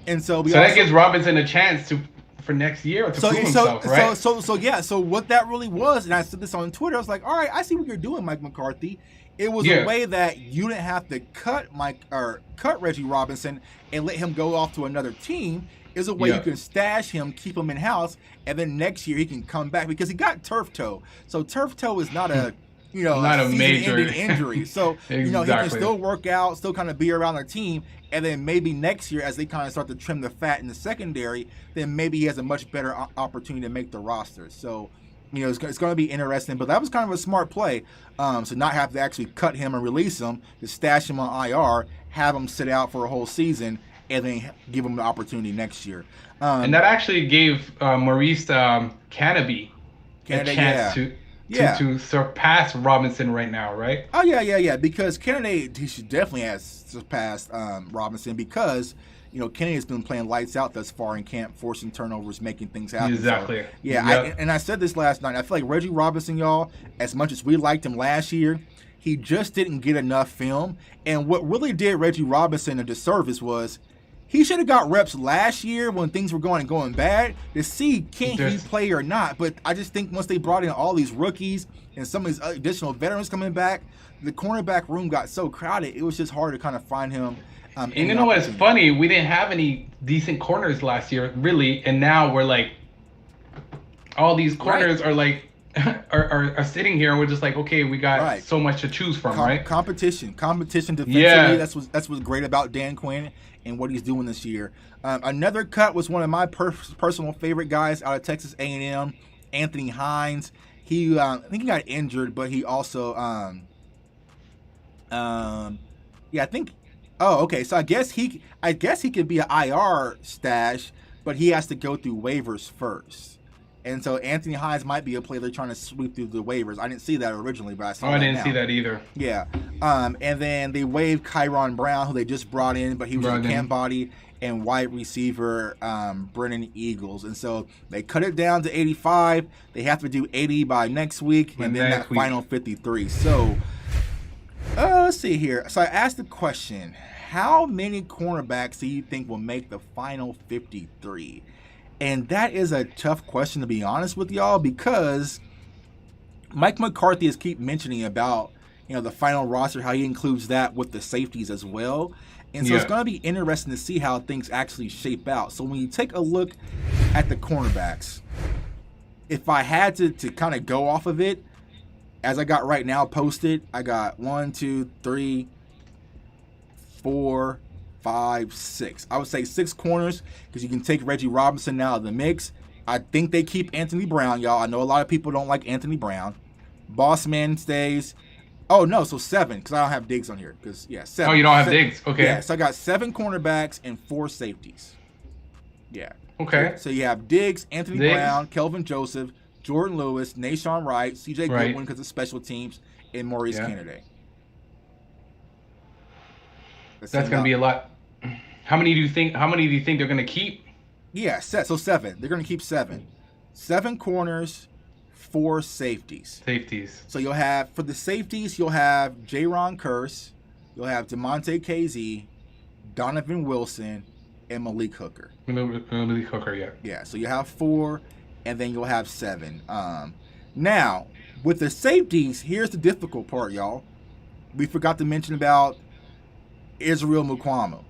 Speaker 1: And so
Speaker 2: that gives Robinson a chance for next year to prove himself, right?
Speaker 1: So what that really was, and I said this on Twitter, I was like, all right, I see what you're doing, Mike McCarthy. It was a way that you didn't have to cut Reggie Robinson and let him go off to another team. It's a way you can stash him, keep him in house, and then next year he can come back because he got turf toe. So turf toe is not a
Speaker 2: Not a major
Speaker 1: season-ending injury. So, he can
Speaker 2: Exactly.
Speaker 1: still work out, still kind of be around their team, and then maybe next year, as they kind of start to trim the fat in the secondary, then maybe he has a much better opportunity to make the roster. So, it's going to be interesting. But that was kind of a smart play, so not have to actually cut him and release him, to stash him on IR, have him sit out for a whole season, and then give him the opportunity next year.
Speaker 2: And that actually gave Maurice Canopy a chance to surpass Robinson right now, right?
Speaker 1: Oh, yeah. Because Kennedy, he should definitely have surpassed Robinson, because, Kennedy has been playing lights out thus far in camp, forcing turnovers, making things happen.
Speaker 2: Exactly.
Speaker 1: So, yeah, I said this last night. I feel like Reggie Robinson, y'all, as much as we liked him last year, he just didn't get enough film. And what really did Reggie Robinson a disservice was he should have got reps last year when things were going bad to see can he play or not. But I just think once they brought in all these rookies and some of these additional veterans coming back, the cornerback room got so crowded, it was just hard to kind of find him.
Speaker 2: And you know what's funny? We didn't have any decent corners last year, really, and now we're like, all these corners are like, are sitting here, and we're just like, okay, we got so much to choose from, right?
Speaker 1: Competition defensively. Yeah. That's what's great about Dan Quinn and what he's doing this year. Another cut was one of my personal favorite guys out of Texas A&M, Anthony Hines. He I think he got injured, but he also I think. Oh, okay. So I guess he could be an IR stash, but he has to go through waivers first. And so Anthony Hines might be a player they're trying to sweep through the waivers. I didn't see that originally, but I saw that now.
Speaker 2: I didn't see that either.
Speaker 1: Yeah. And then they waived Kyron Brown, who they just brought in, but he was a camp body, and wide receiver Brennan Eagles. And so they cut it down to 85. They have to do 80 by next week, and then that final 53. So let's see here. So I asked the question, how many cornerbacks do you think will make the final 53? And that is a tough question, to be honest with y'all, because Mike McCarthy has keep mentioning about, the final roster, how he includes that with the safeties as well. And so it's going to be interesting to see how things actually shape out. So when you take a look at the cornerbacks, if I had to kind of go off of it, as I got right now posted, I got 1, 2, 3, 4, 5, 6. I would say 6 corners, because you can take Reggie Robinson now out of the mix. I think they keep Anthony Brown, y'all. I know a lot of people don't like Anthony Brown. Bossman stays. Oh, no, so 7, because I don't have Diggs on here. 7.
Speaker 2: Oh, you don't have Diggs? Okay.
Speaker 1: Yeah, so I got 7 cornerbacks and 4 safeties. Yeah.
Speaker 2: Okay.
Speaker 1: So you have Diggs, Anthony Brown, Kelvin Joseph, Jordan Lewis, Nashawn Wright, C.J. Goodwin because of special teams, and Maurice Kennedy.
Speaker 2: That's going to be a lot. How many do you think they're going to keep?
Speaker 1: Yeah, so 7. They're going to keep 7. 7 corners, 4 safeties.
Speaker 2: Safeties.
Speaker 1: So you'll have, for the safeties, you'll have Jaron Kearse, you'll have DeMonte KZ, Donovan Wilson, and Malik Hooker.
Speaker 2: Malik Hooker, yeah.
Speaker 1: Yeah, so you have 4, and then you'll have 7. Now, with the safeties, here's the difficult part, y'all. We forgot to mention about Israel Mukuamu,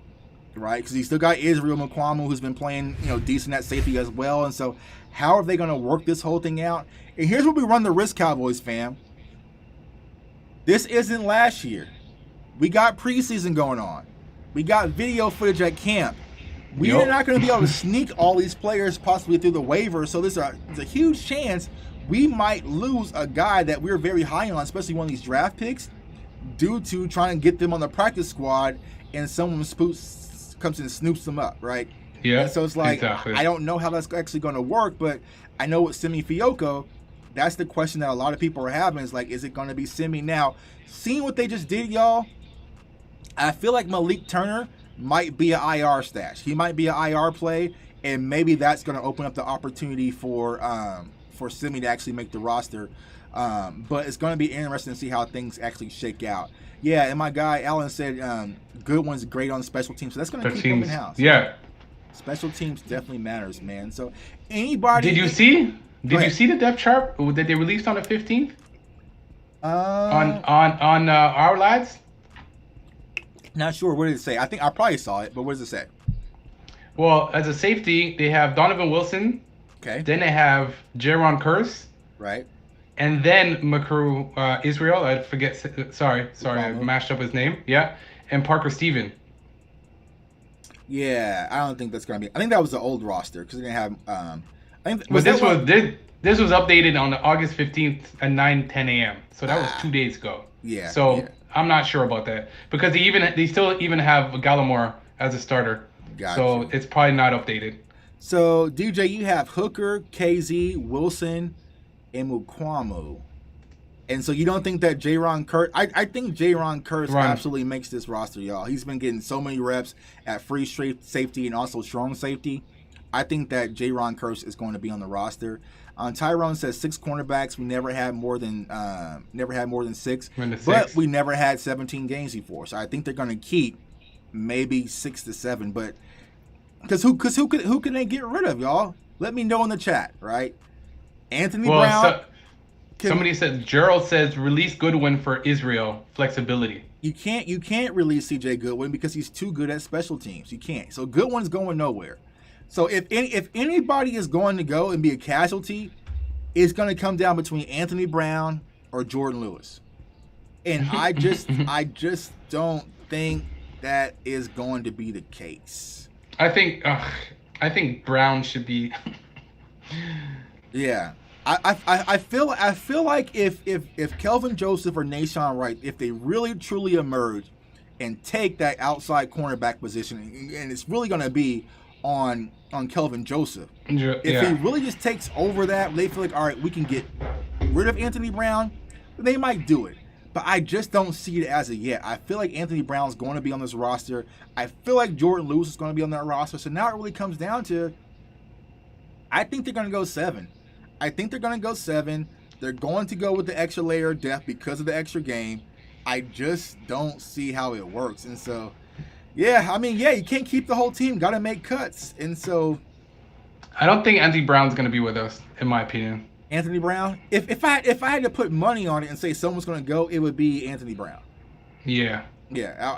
Speaker 1: right? Because you still got Israel Mukuamu, who's been playing, decent at safety as well. And so how are they going to work this whole thing out? And here's where we run the risk, Cowboys fam. This isn't last year. We got preseason going on. We got video footage at camp. We are not going to be able to sneak all these players possibly through the waivers. So there's a huge chance we might lose a guy that we're very high on, especially one of these draft picks, due to trying to get them on the practice squad and someone comes and snoops them up, right?
Speaker 2: Yeah.
Speaker 1: And so it's like,
Speaker 2: exactly.
Speaker 1: I don't know how that's actually going to work, but I know with Simi Fioco, that's the question that a lot of people are having is like, is it going to be Simi? Now, seeing what they just did, y'all, I feel like Malik Turner might be an IR stash. He might be an IR play, and maybe that's going to open up the opportunity for Simi to actually make the roster. But it's going to be interesting to see how things actually shake out. Yeah, and my guy Alan said Goodwin's great on special teams, so that's going to keep him in house.
Speaker 2: Yeah.
Speaker 1: Special teams definitely matters, man. So anybody...
Speaker 2: Did you see the depth chart that they released on the 15th? On our lads?
Speaker 1: Not sure. What did it say? I think I probably saw it, but what does it say?
Speaker 2: Well, as a safety, they have Donovan Wilson.
Speaker 1: Okay.
Speaker 2: Then they have Jaron Kearse.
Speaker 1: Right.
Speaker 2: and then Makru Israel. I forget. Sorry, I
Speaker 1: Kwame.
Speaker 2: mashed up his name. Yeah, and Parker Steven.
Speaker 1: Yeah, I don't think that's gonna be. I think that was the old roster because they didn't have. I think
Speaker 2: But
Speaker 1: that
Speaker 2: this
Speaker 1: what?
Speaker 2: was this was updated on August 15th at 9:10 a.m. So that was
Speaker 1: Ah,
Speaker 2: 2 days ago.
Speaker 1: yeah, yeah.
Speaker 2: So I'm not sure about that because they still even have Gallimore as a starter.
Speaker 1: Got
Speaker 2: So
Speaker 1: you.
Speaker 2: it's probably not updated.
Speaker 1: So DJ, you have Hooker, KZ, Wilson, and Mukwamu. And so you don't think that J-Ron Kurtz... I think J-Ron Kurtz
Speaker 2: Run.
Speaker 1: absolutely makes this roster, y'all. He's been getting so many reps at free straight safety and also strong safety. I think that J-Ron Kurtz is going to be on the roster. Tyrone says 6 cornerbacks. We never had more than 6, but we never had 17 games before. So I think they're going to keep maybe 6 to 7. But who can they get rid of, y'all? Let me know in the chat, right? Anthony Brown.
Speaker 2: Somebody said Gerald says release Goodwin for Israel flexibility.
Speaker 1: You can't release CJ Goodwin because he's too good at special teams. You can't. So Goodwin's going nowhere. So if anybody is going to go and be a casualty, it's going to come down between Anthony Brown or Jordan Lewis. And I just don't think that is going to be the case.
Speaker 2: I think Brown should be.
Speaker 1: Yeah. I feel like if Kelvin Joseph or Nashawn Wright, if they really truly emerge and take that outside cornerback position, and it's really going to be on Kelvin Joseph. If he really just takes over that, they feel like, all right, we can get rid of Anthony Brown, they might do it. But I just don't see it as of yet. I feel like Anthony Brown's going to be on this roster. I feel like Jordan Lewis is going to be on that roster. So now it really comes down to, I think they're going to go 7. I think they're going to go 7. They're going to go with the extra layer of depth because of the extra game. I just don't see how it works. And so, yeah, you can't keep the whole team. Got to make cuts. And so,
Speaker 2: I don't think Anthony Brown's going to be with us, in my opinion.
Speaker 1: Anthony Brown? If I had to put money on it and say someone's going to go, it would be Anthony Brown.
Speaker 2: Yeah.
Speaker 1: Yeah,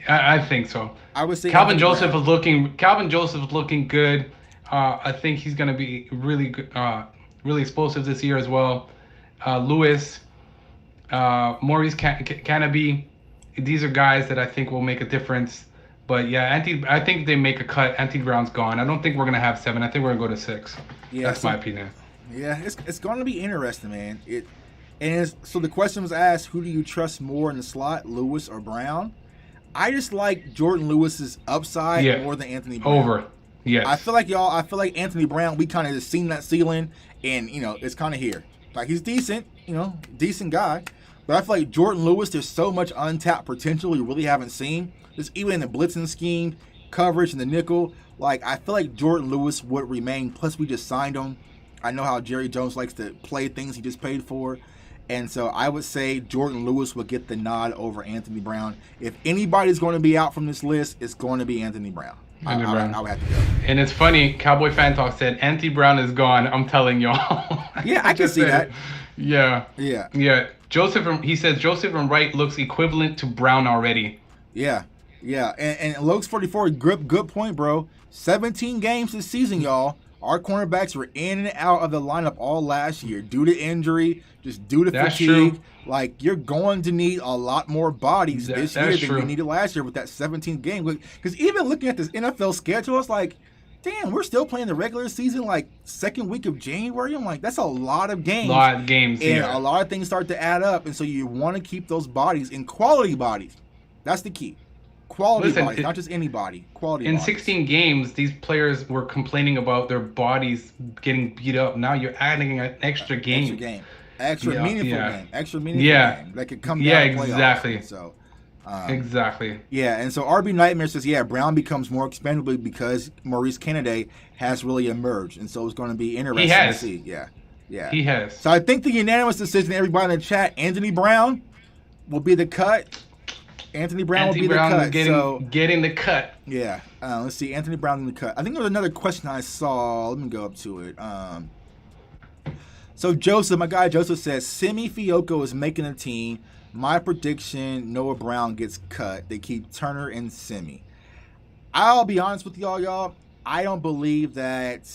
Speaker 2: I think so.
Speaker 1: I would say
Speaker 2: Calvin Joseph is looking good. I think he's going to be really good. Really explosive this year as well. Lewis, Maurice Canopy, these are guys that I think will make a difference. But yeah, I think they make a cut. Anthony Brown's gone. I don't think we're gonna have 7. I think we're gonna go to 6. Yeah, that's my opinion.
Speaker 1: Yeah, it's going to be interesting, man. So the question was asked: who do you trust more in the slot, Lewis or Brown? I just like Jordan Lewis's upside more than Anthony Brown.
Speaker 2: Over. Yes.
Speaker 1: I feel like Anthony Brown, we kind of just seen that ceiling, and it's kind of here. Like, he's decent, decent guy, but I feel like Jordan Lewis, there's so much untapped potential we really haven't seen. Just even in the blitzing scheme, coverage, and the nickel. Like, I feel like Jordan Lewis would remain. Plus, we just signed him. I know how Jerry Jones likes to play things he just paid for. And so I would say Jordan Lewis would get the nod over Anthony Brown. If anybody's going to be out from this list, it's going to be Anthony Brown. I would have to go.
Speaker 2: And it's funny, Cowboy Fan Talk said Anthony Brown is gone. I'm telling y'all.
Speaker 1: Yeah, I can see that.
Speaker 2: Yeah.
Speaker 1: Yeah.
Speaker 2: He says Joseph and Wright looks equivalent to Brown already.
Speaker 1: Yeah. And Lokes 44, good point, bro. 17 games this season, y'all. Our cornerbacks were in and out of the lineup all last year due to injury, just due to fatigue.
Speaker 2: True.
Speaker 1: Like, you're going to need a lot more bodies this year than you needed last year with that 17th game. Because even looking at this NFL schedule, it's like, damn, we're still playing the regular season like second week of January. I'm like, that's a lot of games. And a lot of things start to add up. And so you want to keep those bodies in quality bodies. That's the key. Quality bodies, not just anybody. Quality
Speaker 2: in
Speaker 1: bodies.
Speaker 2: 16 games, these players were complaining about their bodies getting beat up. Now you're adding an extra game.
Speaker 1: Extra meaningful game that could come down.
Speaker 2: Yeah, exactly.
Speaker 1: So,
Speaker 2: exactly.
Speaker 1: Yeah, and so RB Nightmare says, Brown becomes more expendable because Maurice Kennedy has really emerged, and so it's going to be interesting to see. Yeah.
Speaker 2: He has.
Speaker 1: So I think the unanimous decision, everybody in the chat, Anthony Brown will be the cut. Anthony Brown will be the cut.
Speaker 2: Getting the cut.
Speaker 1: Yeah. Let's see. Anthony Brown in the cut. I think there was another question I saw. Let me go up to it. So Joseph, my guy Joseph says, Simi Fioco is making a team. My prediction, Noah Brown gets cut. They keep Turner and Simi. I'll be honest with y'all. I don't believe that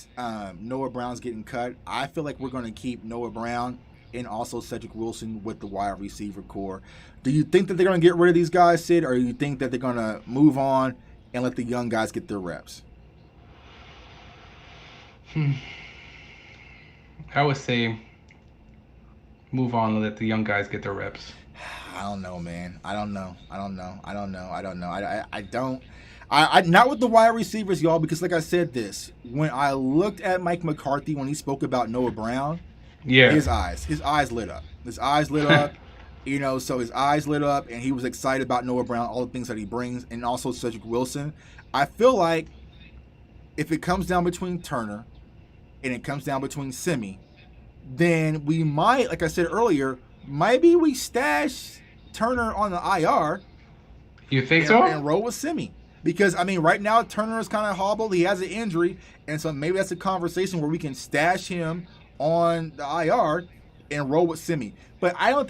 Speaker 1: Noah Brown's getting cut. I feel like we're going to keep Noah Brown. and also Cedric Wilson with the wide receiver core. Do you think that they're going to get rid of these guys, Sid, or do you think that they're going to move on and let the young guys get their reps?
Speaker 2: I would say move on and let the young guys get their reps.
Speaker 1: I don't know, man. I don't know. I not with the wide receivers, y'all, because like I said this, when I looked at Mike McCarthy when he spoke about Noah Brown, his eyes lit up. You know, so his eyes lit up, and he was excited about Noah Brown, all the things that he brings, and also Cedric Wilson. I feel like if it comes down between Turner and it comes down between Simi, then we might, like I said earlier, maybe we stash Turner on the IR.
Speaker 2: You think so?
Speaker 1: And roll with Simi. Because, I mean, right now, Turner is kind of hobbled. He has an injury. And so maybe that's a conversation where we can stash him on the IR and roll with Simi. But I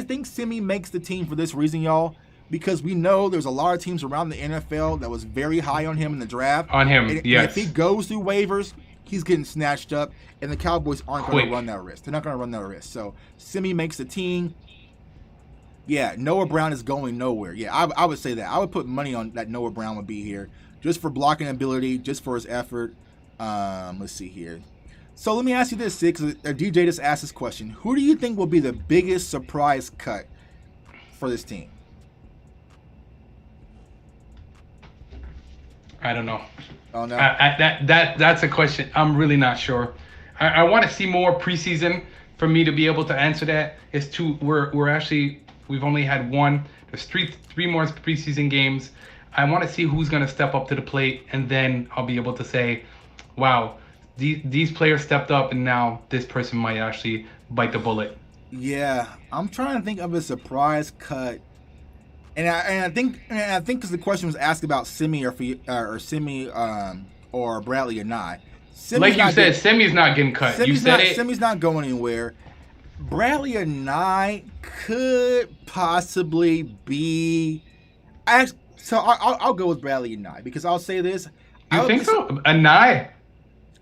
Speaker 1: think Simi makes the team for this reason, y'all. Because we know there's a lot of teams around the NFL that was very high on him in the draft.
Speaker 2: And
Speaker 1: if he goes through waivers, he's getting snatched up. And the Cowboys aren't going to run that risk. They're not going to run that risk. So Simi makes the team. Yeah, Noah Brown is going nowhere. Yeah, I would say that. I would put money on that Noah Brown would be here just for blocking ability, just for his effort. Let's see here. So let me ask you this, Sid, because DJ just asked this question. Who do you think will be the biggest surprise cut for this team?
Speaker 2: I don't know.
Speaker 1: Oh, no?
Speaker 2: That's a question. I'm really not sure. I want to see more preseason for me to be able to answer that. We've only had one. There's three more preseason games. I want to see who's going to step up to the plate, and then I'll be able to say, wow, these players stepped up, and now this person might actually bite the bullet.
Speaker 1: Yeah, I'm trying to think of a surprise cut, and I think because the question was asked about Simi or Simi or Bradley and I.
Speaker 2: Like you said, Simi's not getting cut.
Speaker 1: Simi's not going anywhere. Bradley and I could possibly be. So I'll go with Bradley and I because I'll say this.
Speaker 2: You think so? Anai?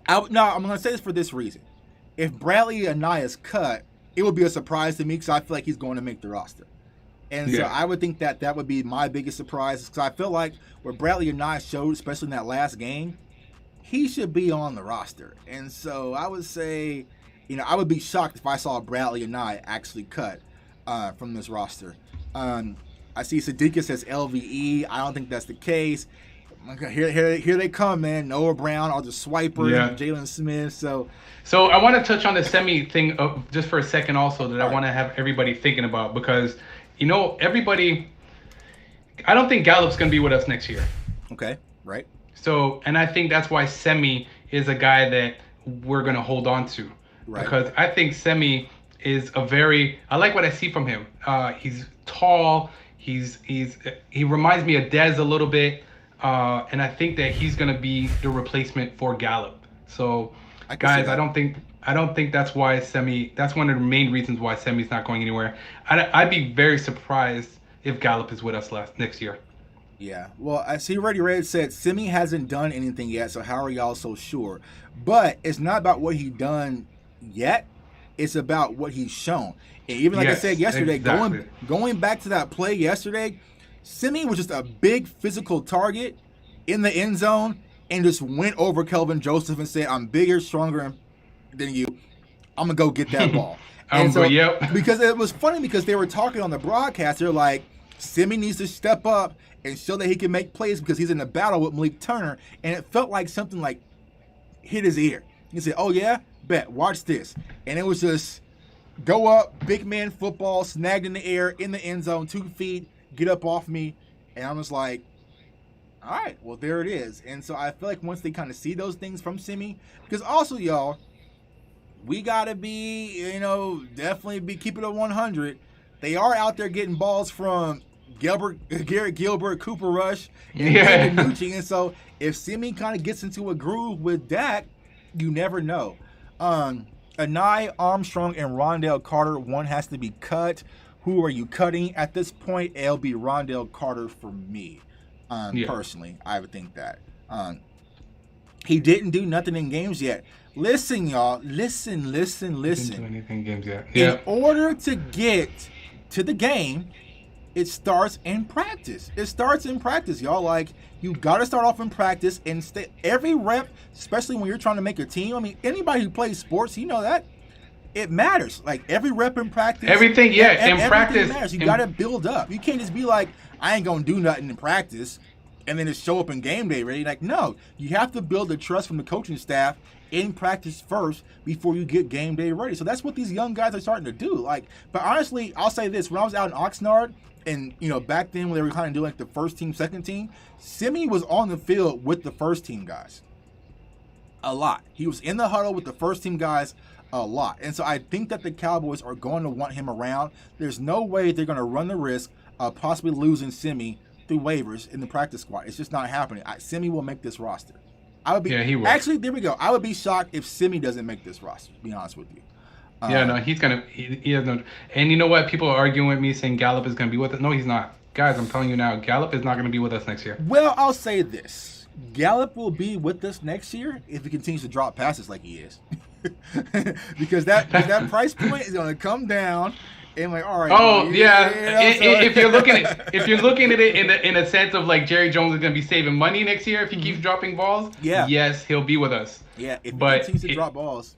Speaker 1: No, I'm going to say this for this reason. If Bradley and I is cut, it would be a surprise to me because I feel like he's going to make the roster. And so I would think that would be my biggest surprise because I feel like what Bradley and I showed, especially in that last game, he should be on the roster. And so I would say, I would be shocked if I saw Bradley and I actually cut from this roster. I see Sadiqa says LVE. I don't think that's the case. Here they come, man. Noah Brown, all the swiper, Jalen Smith. So
Speaker 2: I want to touch on the Semi thing just for a second also that I want to have everybody thinking about because, everybody, I don't think Gallup's going to be with us next year.
Speaker 1: Okay, right.
Speaker 2: So, and I think that's why Semi is a guy that we're going to hold on to. Right. Because I think Semi is I like what I see from him. He's tall. He reminds me of Dez a little bit. And I think that he's going to be the replacement for Gallup. So, guys, I don't think that's why that's one of the main reasons why Semi's not going anywhere. I'd be very surprised if Gallup is with us next year.
Speaker 1: Yeah, well, I see Ready Red said Semi hasn't done anything yet, so how are y'all so sure? But it's not about what he done yet. It's about what he's shown. And even like I said yesterday, going back to that play yesterday, Semi was just a big physical target in the end zone and just went over Kelvin Joseph and said, I'm bigger, stronger than you. I'm going to go get that ball. Because it was funny because they were talking on the broadcast. They're like, Semi needs to step up and show that he can make plays because he's in a battle with Malik Turner. And it felt like something like hit his ear. He said, oh, yeah? Bet. Watch this. And it was just go up, big man football, snagged in the air, in the end zone, 2 feet, get up off me. And I was like, all right, well, there it is. And so I feel like once they kind of see those things from Simi, because also, y'all, we got to be, definitely be keeping it 100. They are out there getting balls from Garrett Gilbert, Cooper Rush, and David Nucci. And so if Simi kind of gets into a groove with Dak, you never know. Anai, Armstrong, and Rondell Carter, one has to be cut. Who are you cutting? At this point, it'll be Rondell Carter for me. Personally, I would think that. He didn't do nothing in games yet. Listen, y'all. Listen.
Speaker 2: Didn't do anything in games yet.
Speaker 1: In
Speaker 2: Yeah.
Speaker 1: order to get to the game, it starts in practice. It starts in practice, y'all. Like, you got to start off in practice and every rep, especially when you're trying to make a team. I mean, anybody who plays sports, you know that. It matters. Like, every rep in practice.
Speaker 2: Everything, yeah, in
Speaker 1: everything
Speaker 2: practice.
Speaker 1: matters. You got to build up. You can't just be like, I ain't going to do nothing in practice and then just show up in game day ready. Like, no. You have to build the trust from the coaching staff in practice first before you get game day ready. So that's what these young guys are starting to do. Like, but honestly, I'll say this. When I was out in Oxnard, and, you know, back then when they were kind of doing like the first team, second team, Simi was on the field with the first team guys a lot. He was in the huddle with the first team guys a lot. And so I think that the Cowboys are going to want him around. There's no way they're going to run the risk of possibly losing Simi through waivers in the practice squad. It's just not happening. Simi will make this roster. I would be,
Speaker 2: yeah, he will.
Speaker 1: Actually, there we go. I would be shocked if Simi doesn't make this roster, to be honest with you.
Speaker 2: Yeah, no, he's gonna. He has no. And you know what? People are arguing with me saying Gallup is gonna be with us. No, he's not. Guys, I'm telling you now, Gallup is not gonna be with us next year.
Speaker 1: Well, I'll say this: Gallup will be with us next year if he continues to drop passes like he is, because that price point is gonna come down. And like, all right.
Speaker 2: Oh
Speaker 1: man,
Speaker 2: yeah.
Speaker 1: you know,
Speaker 2: If you're looking at it in a sense of like Jerry Jones is gonna be saving money next year if he keeps dropping balls.
Speaker 1: Yeah.
Speaker 2: Yes, he'll be with us.
Speaker 1: Yeah. If he
Speaker 2: But
Speaker 1: continues to drop balls,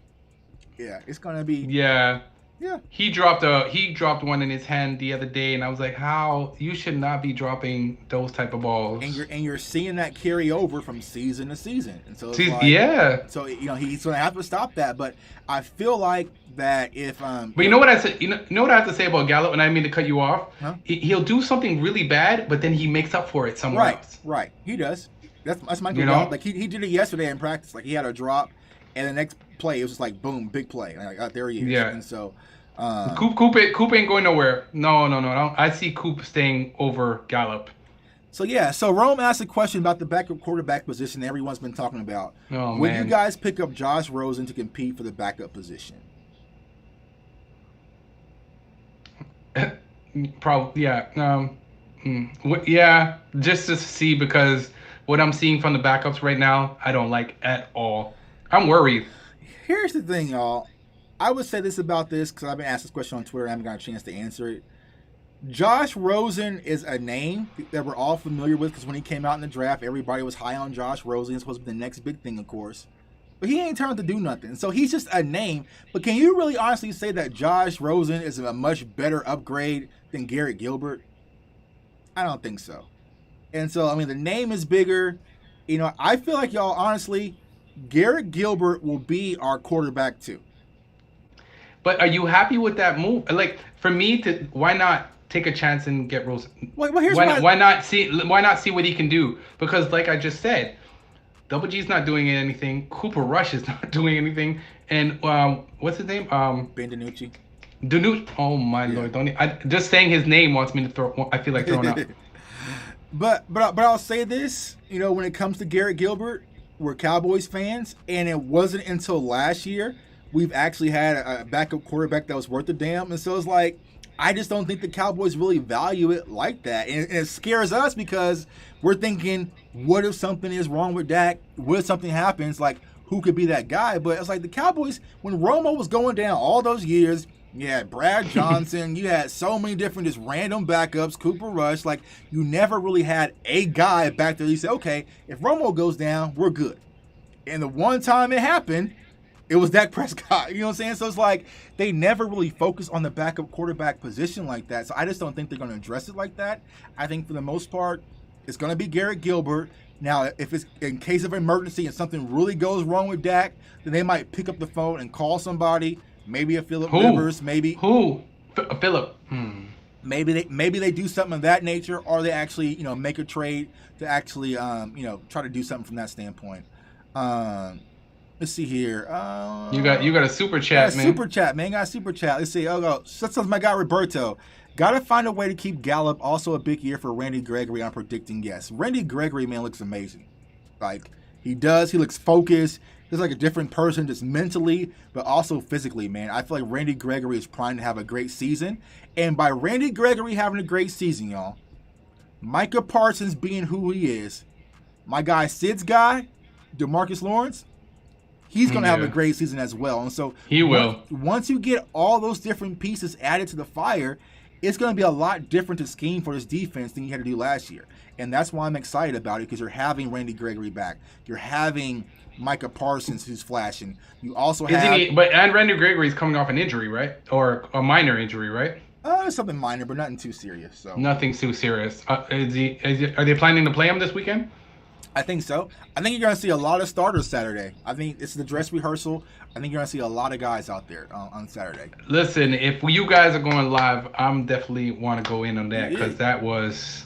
Speaker 1: yeah, it's gonna be.
Speaker 2: Yeah.
Speaker 1: Yeah.
Speaker 2: He dropped one in his hand the other day, and I was like, "How? You should not be dropping those type of balls."
Speaker 1: And you're seeing that carry over from season to season, and so it's like,
Speaker 2: yeah.
Speaker 1: So you know he's gonna have to stop that. But I feel like that if
Speaker 2: But you know what I said? You know what I have to say about Gallup, and I mean to cut you off.
Speaker 1: Huh?
Speaker 2: He'll do something really bad, but then he makes up for it somewhere else.
Speaker 1: Right. He does. That's my
Speaker 2: You know?
Speaker 1: Like he did it yesterday in practice. Like he had a drop, and the next play it was just like boom, big play. And like, there he is.
Speaker 2: Yeah.
Speaker 1: And so.
Speaker 2: Coop ain't going nowhere. No. I see Coop staying over Gallup.
Speaker 1: So yeah, so Rome asked a question about the backup quarterback position everyone's been talking about.
Speaker 2: Oh,
Speaker 1: Would
Speaker 2: man.
Speaker 1: you guys pick up Josh Rosen to compete for the backup position?
Speaker 2: Probably, yeah. Yeah, just to see, because what I'm seeing from the backups right now, I don't like at all. I'm worried.
Speaker 1: Here's the thing, y'all. I would say this about this because I've been asked this question on Twitter and I haven't got a chance to answer it. Josh Rosen is a name that we're all familiar with because when he came out in the draft, everybody was high on Josh Rosen. It's supposed to be the next big thing, of course. But he ain't turned to do nothing. So he's just a name. But can you really honestly say that Josh Rosen is a much better upgrade than Garrett Gilbert? I don't think so. And so, I mean, the name is bigger. You know, I feel like, y'all, honestly, Garrett Gilbert will be our quarterback too.
Speaker 2: But are you happy with that move? Like, for me, why not take a chance and get Rosen?
Speaker 1: Well, here's
Speaker 2: why not see what he can do? Because, like I just said, Double G's not doing anything. Cooper Rush is not doing anything. And what's his name?
Speaker 1: Ben DiNucci.
Speaker 2: Oh my lord! Just saying his name wants me to throw. I feel like throwing up.
Speaker 1: But I'll say this. You know, when it comes to Garrett Gilbert, we're Cowboys fans, and it wasn't until last year we've actually had a backup quarterback that was worth a damn. And so it's like, I just don't think the Cowboys really value it like that. And it scares us because we're thinking, what if something is wrong with Dak? What if something happens? Like, who could be that guy? But it's like the Cowboys, when Romo was going down all those years, you had Brad Johnson, you had so many different just random backups, Cooper Rush. Like, you never really had a guy back there. You say, okay, if Romo goes down, we're good. And the one time it happened, it was Dak Prescott. You know what I'm saying? So it's like they never really focus on the backup quarterback position like that. So I just don't think they're going to address it like that. I think for the most part, it's going to be Garrett Gilbert. Now, if it's in case of emergency and something really goes wrong with Dak, then they might pick up the phone and call somebody. Maybe a Phillip Rivers. Maybe
Speaker 2: Phillip.
Speaker 1: Maybe they do something of that nature, or they actually make a trade to actually try to do something from that standpoint. Let's see here.
Speaker 2: You got a super chat, man.
Speaker 1: Super chat, man. Got a super chat. Let's see. That's my guy Roberto. Got to find a way to keep Gallup. Also a big year for Randy Gregory. I'm predicting yes. Randy Gregory, man, looks amazing. Like he does. He looks focused. He's like a different person, just mentally, but also physically, man. I feel like Randy Gregory is primed to have a great season. And by Randy Gregory having a great season, y'all, Micah Parsons being who he is, my guy Sid's guy, DeMarcus Lawrence, he's going to have a great season as well. And so
Speaker 2: he will.
Speaker 1: Once you get all those different pieces added to the fire, it's going to be a lot different to scheme for this defense than you had to do last year. And that's why I'm excited about it, because you're having Randy Gregory back. You're having Micah Parsons, who's flashing. You also have...
Speaker 2: and Randy Gregory's coming off an injury, right? Or a minor injury, right?
Speaker 1: Something minor, but nothing too serious. So
Speaker 2: nothing too serious. Are they planning to play him this weekend?
Speaker 1: I think so. I think you're going to see a lot of starters Saturday. I think it's the dress rehearsal. I think you're going to see a lot of guys out there on Saturday.
Speaker 2: Listen, if you guys are going live, I'm definitely want to go in on that, because that was...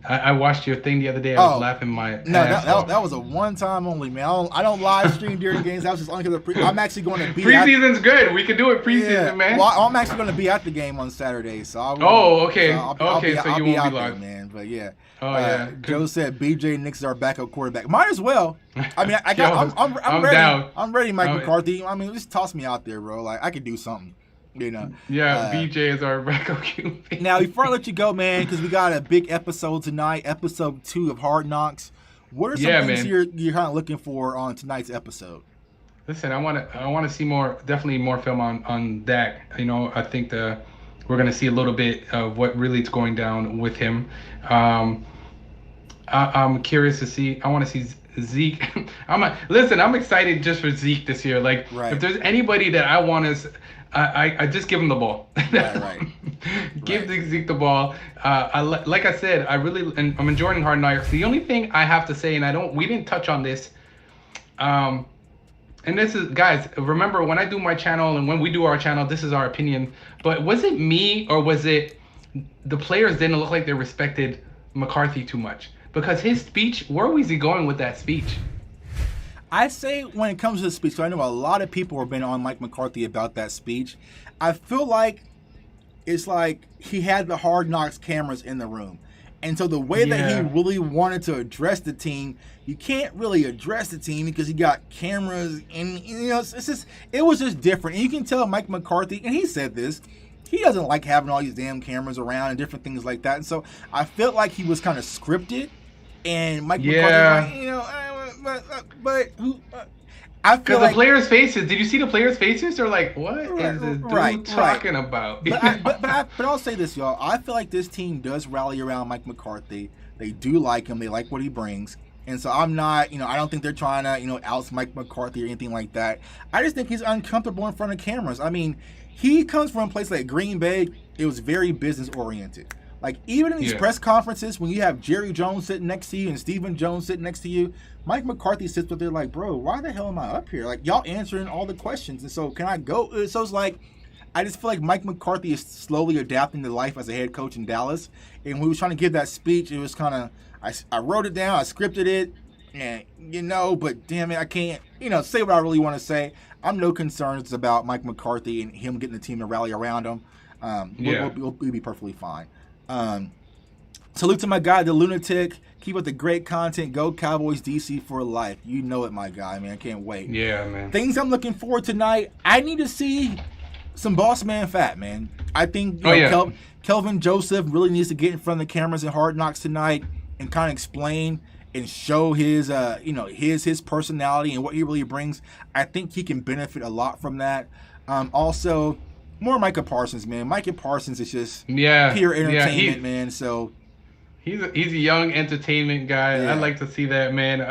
Speaker 2: I watched your thing the other day. I was laughing my ass off.
Speaker 1: That was a one-time only, man. I don't live stream during games. That was just only because I'm actually going to be...
Speaker 2: Preseason's good. We can do it preseason, man.
Speaker 1: Well, I'm actually going to be at the game on Saturday, so I
Speaker 2: will... okay.
Speaker 1: So
Speaker 2: you won't be live,
Speaker 1: man. But yeah.
Speaker 2: Joe
Speaker 1: said BJ Nix is our backup quarterback. Might as well. I mean, I'm ready.
Speaker 2: Down.
Speaker 1: I'm ready, Mike McCarthy. I mean, just toss me out there, bro. Like, I could do something. You know.
Speaker 2: Yeah, BJ is our backup QB.
Speaker 1: Now, before I let you go, man, because we got a big episode tonight, episode 2 of Hard Knocks. What are some things you're kind of looking for on tonight's episode?
Speaker 2: Listen, I want to see definitely more film on Dak. You know, I think we're going to see a little bit of what really is going down with him. I'm curious to see. I want to see Zeke. I'm excited just for Zeke this year. Like, if there's anybody that I want to. I just give him the ball.
Speaker 1: Right.
Speaker 2: Give Zeke the ball. Like I said, I'm enjoying Hard Knocks. The only thing I have to say, and we didn't touch on this, and this is, guys, remember when I do my channel and when we do our channel, this is our opinion. But was it me, or was it the players didn't look like they respected McCarthy too much? Because his speech, where was he going with that speech?
Speaker 1: I say when it comes to the speech, so I know a lot of people have been on Mike McCarthy about that speech. I feel like it's like he had the Hard Knocks cameras in the room. And so the way that he really wanted to address the team, you can't really address the team because you got cameras and, you know, it was just different. And you can tell Mike McCarthy, and he said this, he doesn't like having all these damn cameras around and different things like that. And so I felt like he was kind of scripted. And Mike McCarthy was like, you know, I feel like
Speaker 2: the players' faces. Did you see the players' faces? They're like, "What is this dude talking about?"
Speaker 1: But I'll say this, y'all. I feel like this team does rally around Mike McCarthy. They do like him. They like what he brings. And so I'm not, you know, I don't think they're trying to, you know, oust Mike McCarthy or anything like that. I just think he's uncomfortable in front of cameras. I mean, he comes from a place like Green Bay. It was very business oriented. Like, even in these press conferences, when you have Jerry Jones sitting next to you and Stephen Jones sitting next to you, Mike McCarthy sits with there like, bro, why the hell am I up here? Like, y'all answering all the questions. And so can I go? So it's like, I just feel like Mike McCarthy is slowly adapting to life as a head coach in Dallas. And when he was trying to give that speech, it was kind of, I wrote it down, I scripted it, and, you know, but damn it, I can't, you know, say what I really want to say. I'm no concerns about Mike McCarthy and him getting the team to rally around him. We'll be perfectly fine. Salute to my guy, the Lunatic. Keep up the great content. Go Cowboys DC for life. You know it, my guy, man. I can't wait.
Speaker 2: Yeah, man.
Speaker 1: Things I'm looking forward tonight. I need to see some Boss Man Fat, man. I think Kelvin Joseph really needs to get in front of the cameras in Hard Knocks tonight and kind of explain and show his his personality and what he really brings. I think he can benefit a lot from that. Also, more Micah Parsons, man. Micah Parsons is just pure entertainment, man. So
Speaker 2: he's a young entertainment guy.
Speaker 1: Yeah.
Speaker 2: I like to see that, man.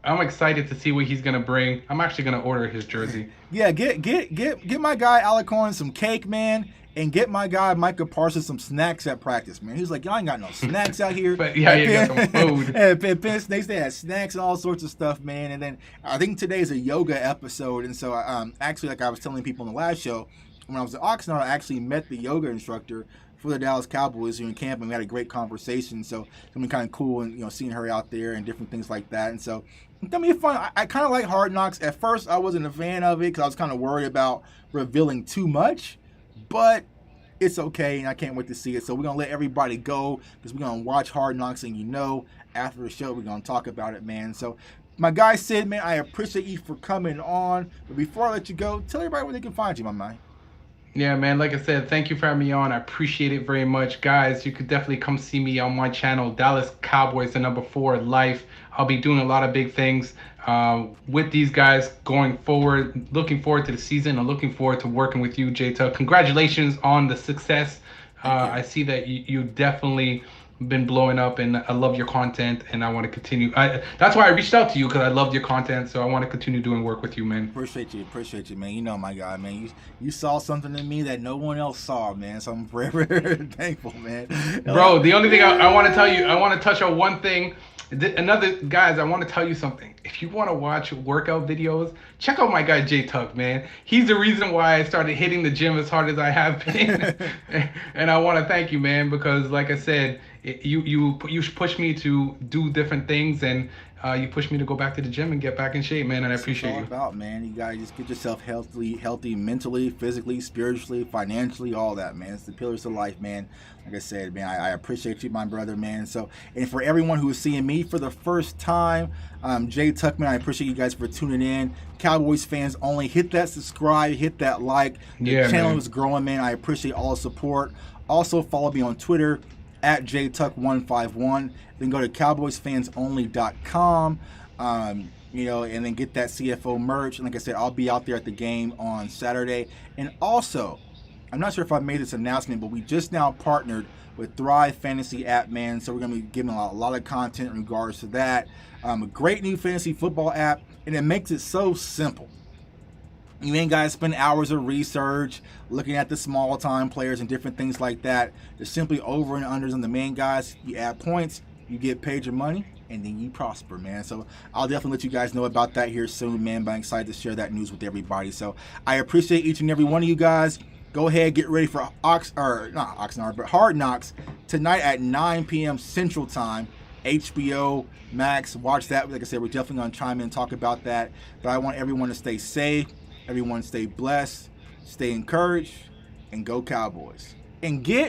Speaker 2: I'm excited to see what he's gonna bring. I'm actually gonna order his jersey.
Speaker 1: Yeah, get my guy Alec Horn some cake, man, and get my guy Micah Parsons some snacks at practice, man. He's like, y'all ain't got no snacks out here.
Speaker 2: But you got some food.
Speaker 1: And Penn State, they had snacks and all sorts of stuff, man. And then I think today is a yoga episode, and so actually, like I was telling people in the last show, when I was at Oxnard, I actually met the yoga instructor for the Dallas Cowboys here in camp, and we had a great conversation. So it's gonna be kind of cool, and, you know, seeing her out there and different things like that. And so it's gonna be fun. I kind of like Hard Knocks. At first, I wasn't a fan of it because I was kind of worried about revealing too much, but it's okay, and I can't wait to see it. So we're gonna let everybody go because we're gonna watch Hard Knocks, and, you know, after the show we're gonna talk about it, man. So my guy Sid, man, I appreciate you for coming on. But before I let you go, tell everybody where they can find you, my man.
Speaker 2: Yeah, man. Like I said, thank you for having me on. I appreciate it very much, guys. You could definitely come see me on my channel, Dallas Cowboys, the number 4 life. I'll be doing a lot of big things with these guys going forward. Looking forward to the season. I'm looking forward to working with you, J Tuck. Congratulations on the success.
Speaker 1: Thank you.
Speaker 2: I see that you definitely been blowing up, and I love your content, and I want to continue. That's why I reached out to you, because I loved your content, so I want to continue doing work with you, man.
Speaker 1: Appreciate you, man. You know, my guy, man. You saw something in me that no one else saw, man. So I'm very thankful, man.
Speaker 2: Bro, the only thing I want to tell you, I want to touch on one thing. Another, guys, I want to tell you something. If you want to watch workout videos, check out my guy J Tuck, man. He's the reason why I started hitting the gym as hard as I have been. And I want to thank you, man, because like I said, you pushed me to do different things, and you pushed me to go back to the gym and get back in shape, man. And I appreciate you.
Speaker 1: That's what it's all about, man. You gotta just get yourself healthy mentally, physically, spiritually, financially, all that, man. It's the pillars of life, man. Like I said, man, I appreciate you, my brother, man. So, and for everyone who is seeing me for the first time, Jay Tuckman, I appreciate you guys for tuning in. Cowboys fans only, hit that subscribe, hit that like. The channel is growing, man. I appreciate all the support. Also, follow me on Twitter at jtuck151. Then go to cowboysfansonly.com, you know, and then get that CFO merch. And like I said, I'll be out there at the game on Saturday. And also, I'm not sure if I made this announcement, but we just now partnered with Thrive Fantasy app, man. So we're going to be giving a lot of content in regards to that. A great new fantasy football app, and it makes it so simple. You ain't got to spend hours of research looking at the small time players and different things like that. There's simply over and unders on the main guys. You add points, you get paid your money, and then you prosper, man. So I'll definitely let you guys know about that here soon, man. But I'm excited to share that news with everybody. So I appreciate each and every one of you guys. Go ahead, get ready for Hard Knocks tonight at 9 p.m. Central Time. HBO Max, watch that. Like I said, we're definitely going to chime in and talk about that. But I want everyone to stay safe. Everyone stay blessed, stay encouraged, and go Cowboys. And get